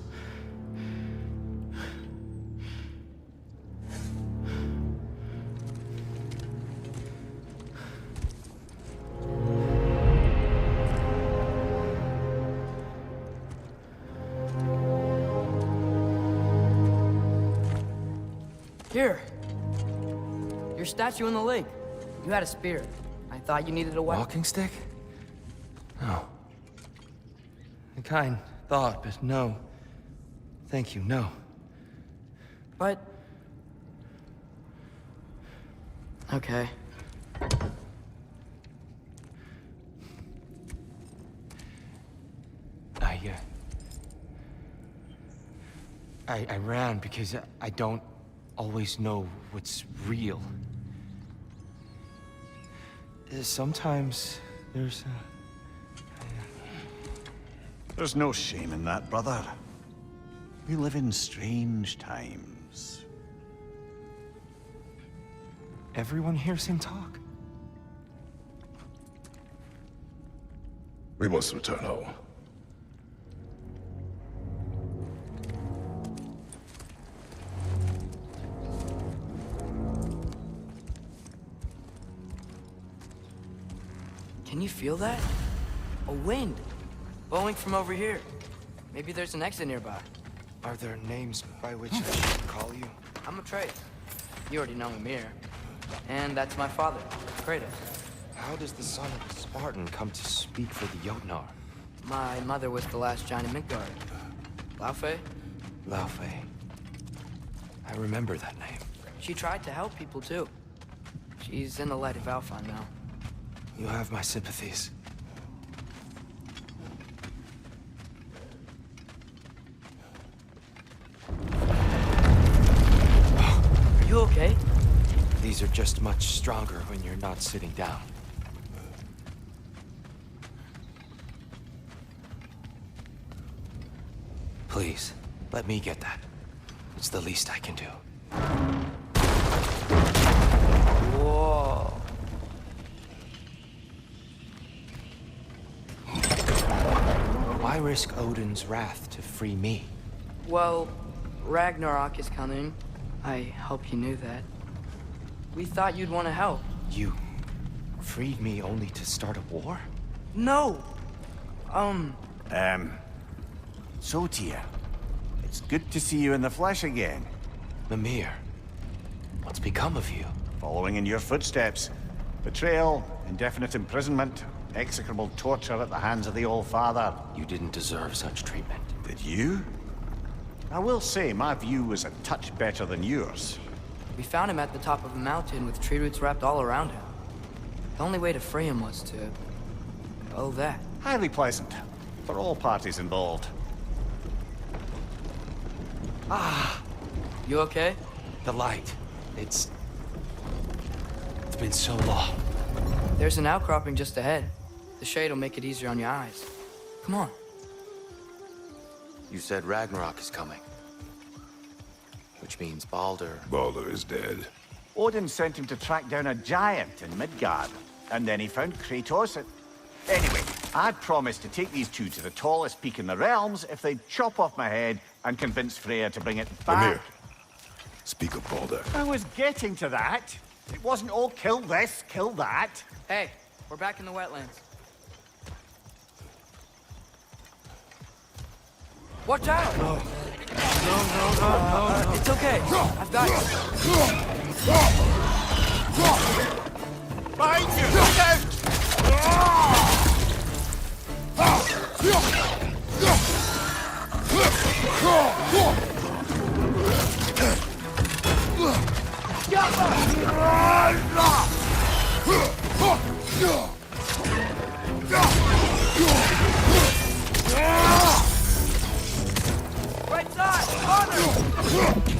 Here. Your statue in the lake. You had a spear. I thought you needed a weapon. Walking stick? No. A kind thought, but no. Thank you, no. But... Okay. I ran because I don't always know what's real. Sometimes there's There's no shame in that, brother. We live in strange times. Everyone hears him talk. We must return home. Can you feel that? A wind. Blowing from over here. Maybe there's an exit nearby. Are there names by which I should call you? I'm Atreus. You already know Mimir. And that's my father, Kratos. How does the son of a Spartan come to speak for the Jotnar? My mother was the last giant in Midgard. Laufey? Laufey. I remember that name. She tried to help people too. She's in the light of Alpha now. You have my sympathies. Are you okay? These are just much stronger when you're not sitting down. Please, let me get that. It's the least I can do. Whoa. Why risk Odin's wrath to free me? Well, Ragnarok is coming. I hope you knew that. We thought you'd want to help. You freed me only to start a war? No! So, Tyr, it's good to see you in the flesh again. Mimir, what's become of you? Following in your footsteps. Betrayal, indefinite imprisonment, execrable torture at the hands of the Old Father. You didn't deserve such treatment. Did you? I will say, my view was a touch better than yours. We found him at the top of a mountain with tree roots wrapped all around him. The only way to free him was to... oh, that. Highly pleasant. For all parties involved. You okay? The light. It's been so long. There's an outcropping just ahead. The shade will make it easier on your eyes. Come on. You said Ragnarok is coming. Which means Baldur. Baldur is dead. Odin sent him to track down a giant in Midgard, and then he found Kratos and... Anyway, I'd promised to take these two to the tallest peak in the realms if they'd chop off my head and convince Freya to bring it back. Amir, speak of Baldur. I was getting to that. It wasn't all kill this, kill that. Hey, we're back in the wetlands. Watch out! No. No. It's okay. I've got you. Behind you! Look out! Right side! Honor! Behind you!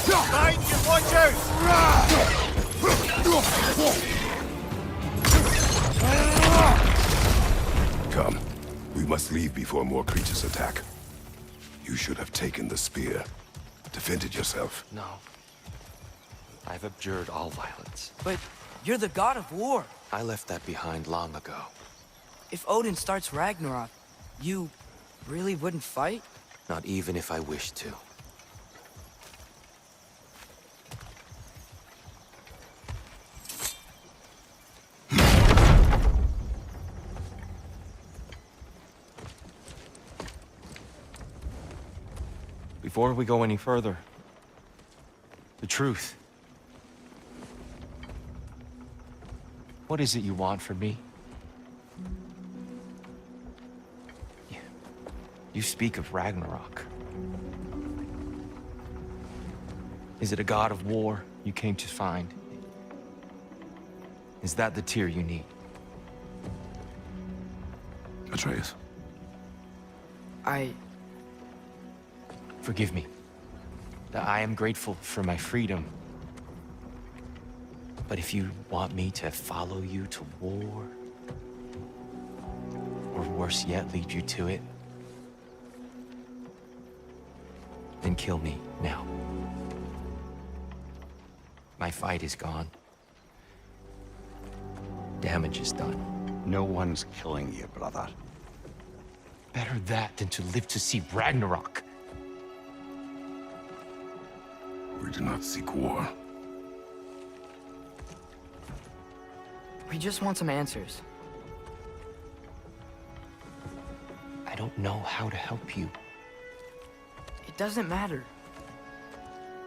Behind you, watch out! Come. We must leave before more creatures attack. You should have taken the spear. Defended yourself. No. I've abjured all violence. But you're the god of war. I left that behind long ago. If Odin starts Ragnarok, you really wouldn't fight? Not even if I wished to. Before we go any further, the truth. What is it you want from me? You speak of Ragnarok. Is it a god of war you came to find? Is that the tear you need? Atreus. Forgive me. I am grateful for my freedom. But if you want me to follow you to war, or worse yet, lead you to it, then kill me now. My fight is gone. Damage is done. No one's killing you, brother. Better that than to live to see Ragnarok. We do not seek war. We just want some answers. I don't know how to help you. It doesn't matter.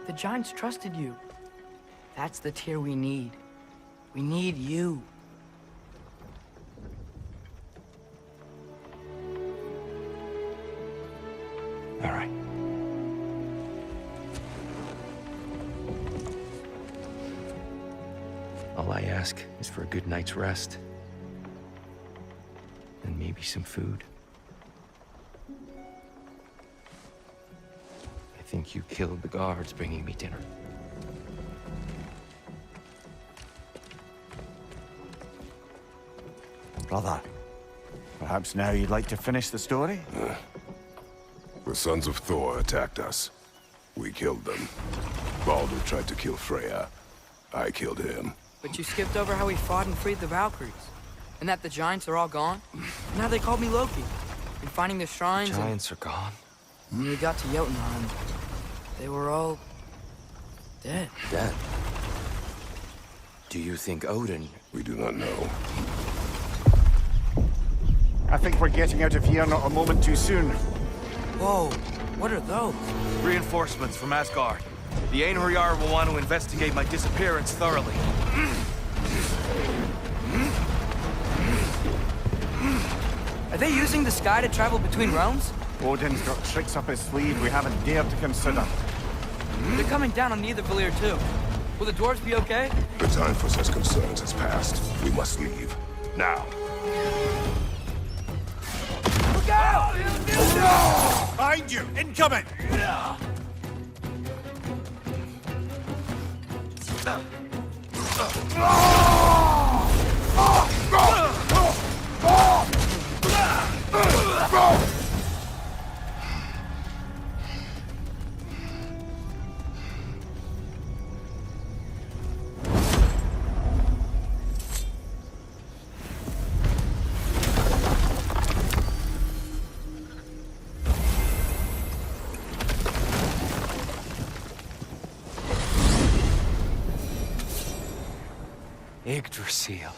The Giants trusted you. That's the tear we need. We need you. All right. All I ask is for a good night's rest. And maybe some food. I think you killed the guards bringing me dinner. Brother, perhaps now you'd like to finish the story? The sons of Thor attacked us. We killed them. Baldur tried to kill Freya. I killed him. But you skipped over how we fought and freed the Valkyries. And that the Giants are all gone. Now they called me Loki. And finding the shrines Giants are gone. and when we got to Jotunheim, they were all... dead. Dead. Do you think Odin... We do not know. I think we're getting out of here not a moment too soon. Whoa, what are those? Reinforcements from Asgard. The Einherjar will want to investigate my disappearance Are they using the sky to travel between realms? Odin's got tricks up his sleeve we haven't dared to consider. They're coming down on either Valir too. Will the dwarves be okay? The time for such concerns has passed. We must leave. Now. Look out! Behind you! Incoming! Yggdrasil.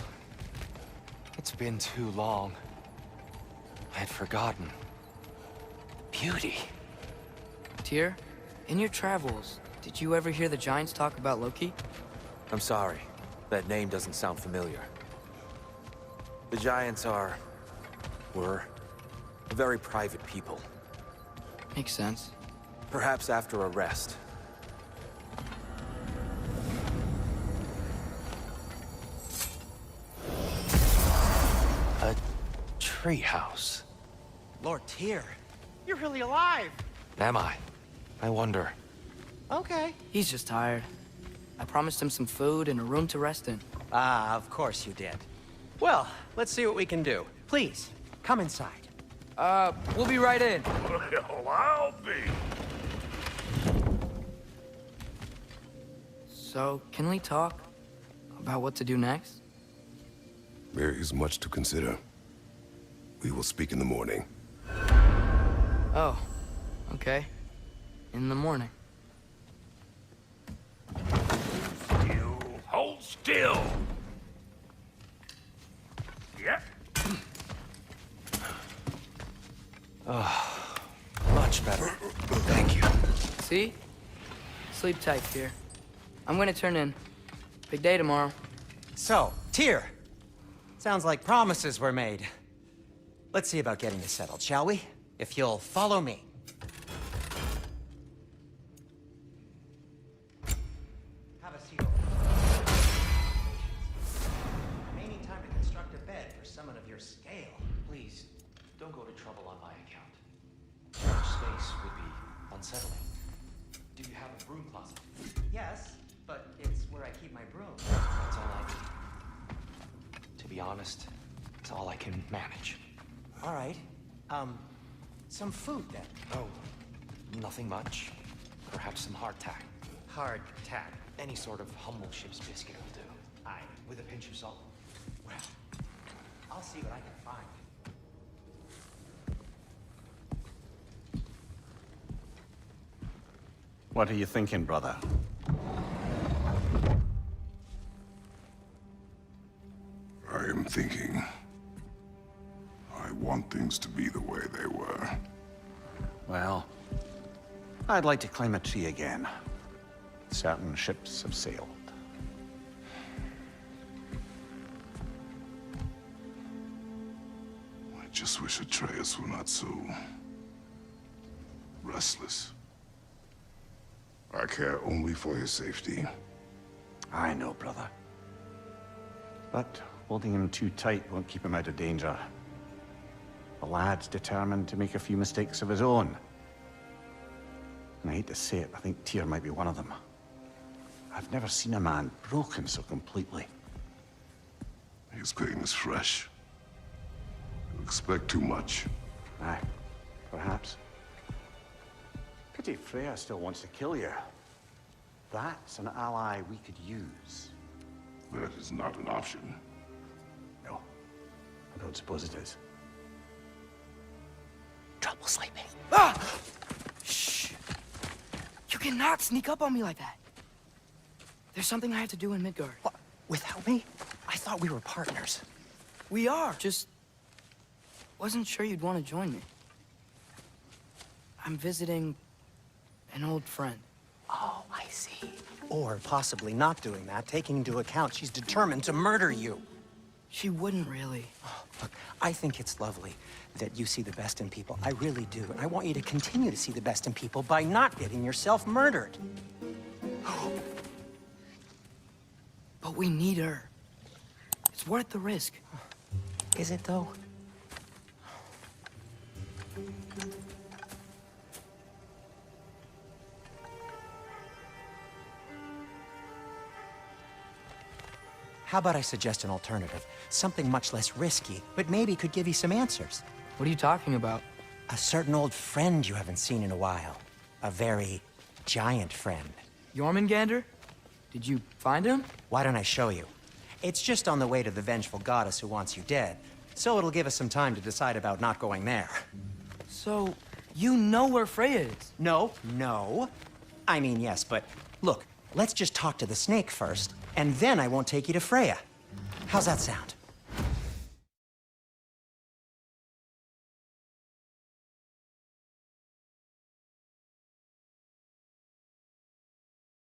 It's been too long. I had forgotten. Beauty. Tyr, in your travels, did you ever hear the giants talk about Loki? I'm sorry. That name doesn't sound familiar. The Giants were a very private people. Makes sense. Perhaps after a rest. A treehouse. Lord Tyr, you're really alive. Am I? I wonder. Okay. He's just tired. I promised him some food and a room to rest in. Ah, of course you did. Well, let's see what we can do. Please, come inside. We'll be right in. Well, I'll be. So, can we talk about what to do next? There is much to consider. We will speak in the morning. Oh, okay. In the morning. Still. Hold still. Yep. Much better. Thank you. See? Sleep tight, Tyr. I'm gonna turn in. Big day tomorrow. So, Tyr. Sounds like promises were made. Let's see about getting this settled, shall we? If you'll follow me. Have a seat over there. I may need time to construct a bed for someone of your scale. Please, don't go to trouble on my account. Too much space would be unsettling. Do you have a broom closet? Yes, but it's where I keep my broom. That's all I need. To be honest, it's all I can manage. All right. Some food then. Oh, nothing much. Perhaps some hardtack. Hardtack. Any sort of humble ship's biscuit will do. Aye. With a pinch of salt. Well, I'll see what I can find. What are you thinking, brother? I am thinking. I want things to be the way they were. Well, I'd like to climb a tree again. Certain ships have sailed. I just wish Atreus were not so restless. I care only for his safety. I know, brother. But holding him too tight won't keep him out of danger. The lad's determined to make a few mistakes of his own. And I hate to say it, I think Tyr might be one of them. I've never seen a man broken so completely. His pain is fresh. You expect too much. Aye, perhaps. Pity Freya still wants to kill you. That's an ally we could use. That is not an option. No, I don't suppose it is. Trouble sleeping. Ah! Shh! You cannot sneak up on me like that. There's something I have to do in Midgard. What? Without me? I thought we were partners. We are. Just wasn't sure you'd want to join me. I'm visiting an old friend. Oh, I see. Or possibly not doing that, taking into account she's determined to murder you. She wouldn't really. Look, I think it's lovely that you see the best in people. I really do. And I want you to continue to see the best in people by not getting yourself murdered. But we need her. It's worth the risk. Is it, though? How about I suggest an alternative? Something much less risky, but maybe could give you some answers. What are you talking about? A certain old friend you haven't seen in a while. A very giant friend. Jormungandr? Did you find him? Why don't I show you? It's just on the way to the vengeful goddess who wants you dead, so it'll give us some time to decide about not going there. So, you know where Freya is? No. I mean, yes, but look, let's just talk to the snake first, and then I won't take you to Freya. How's that sound?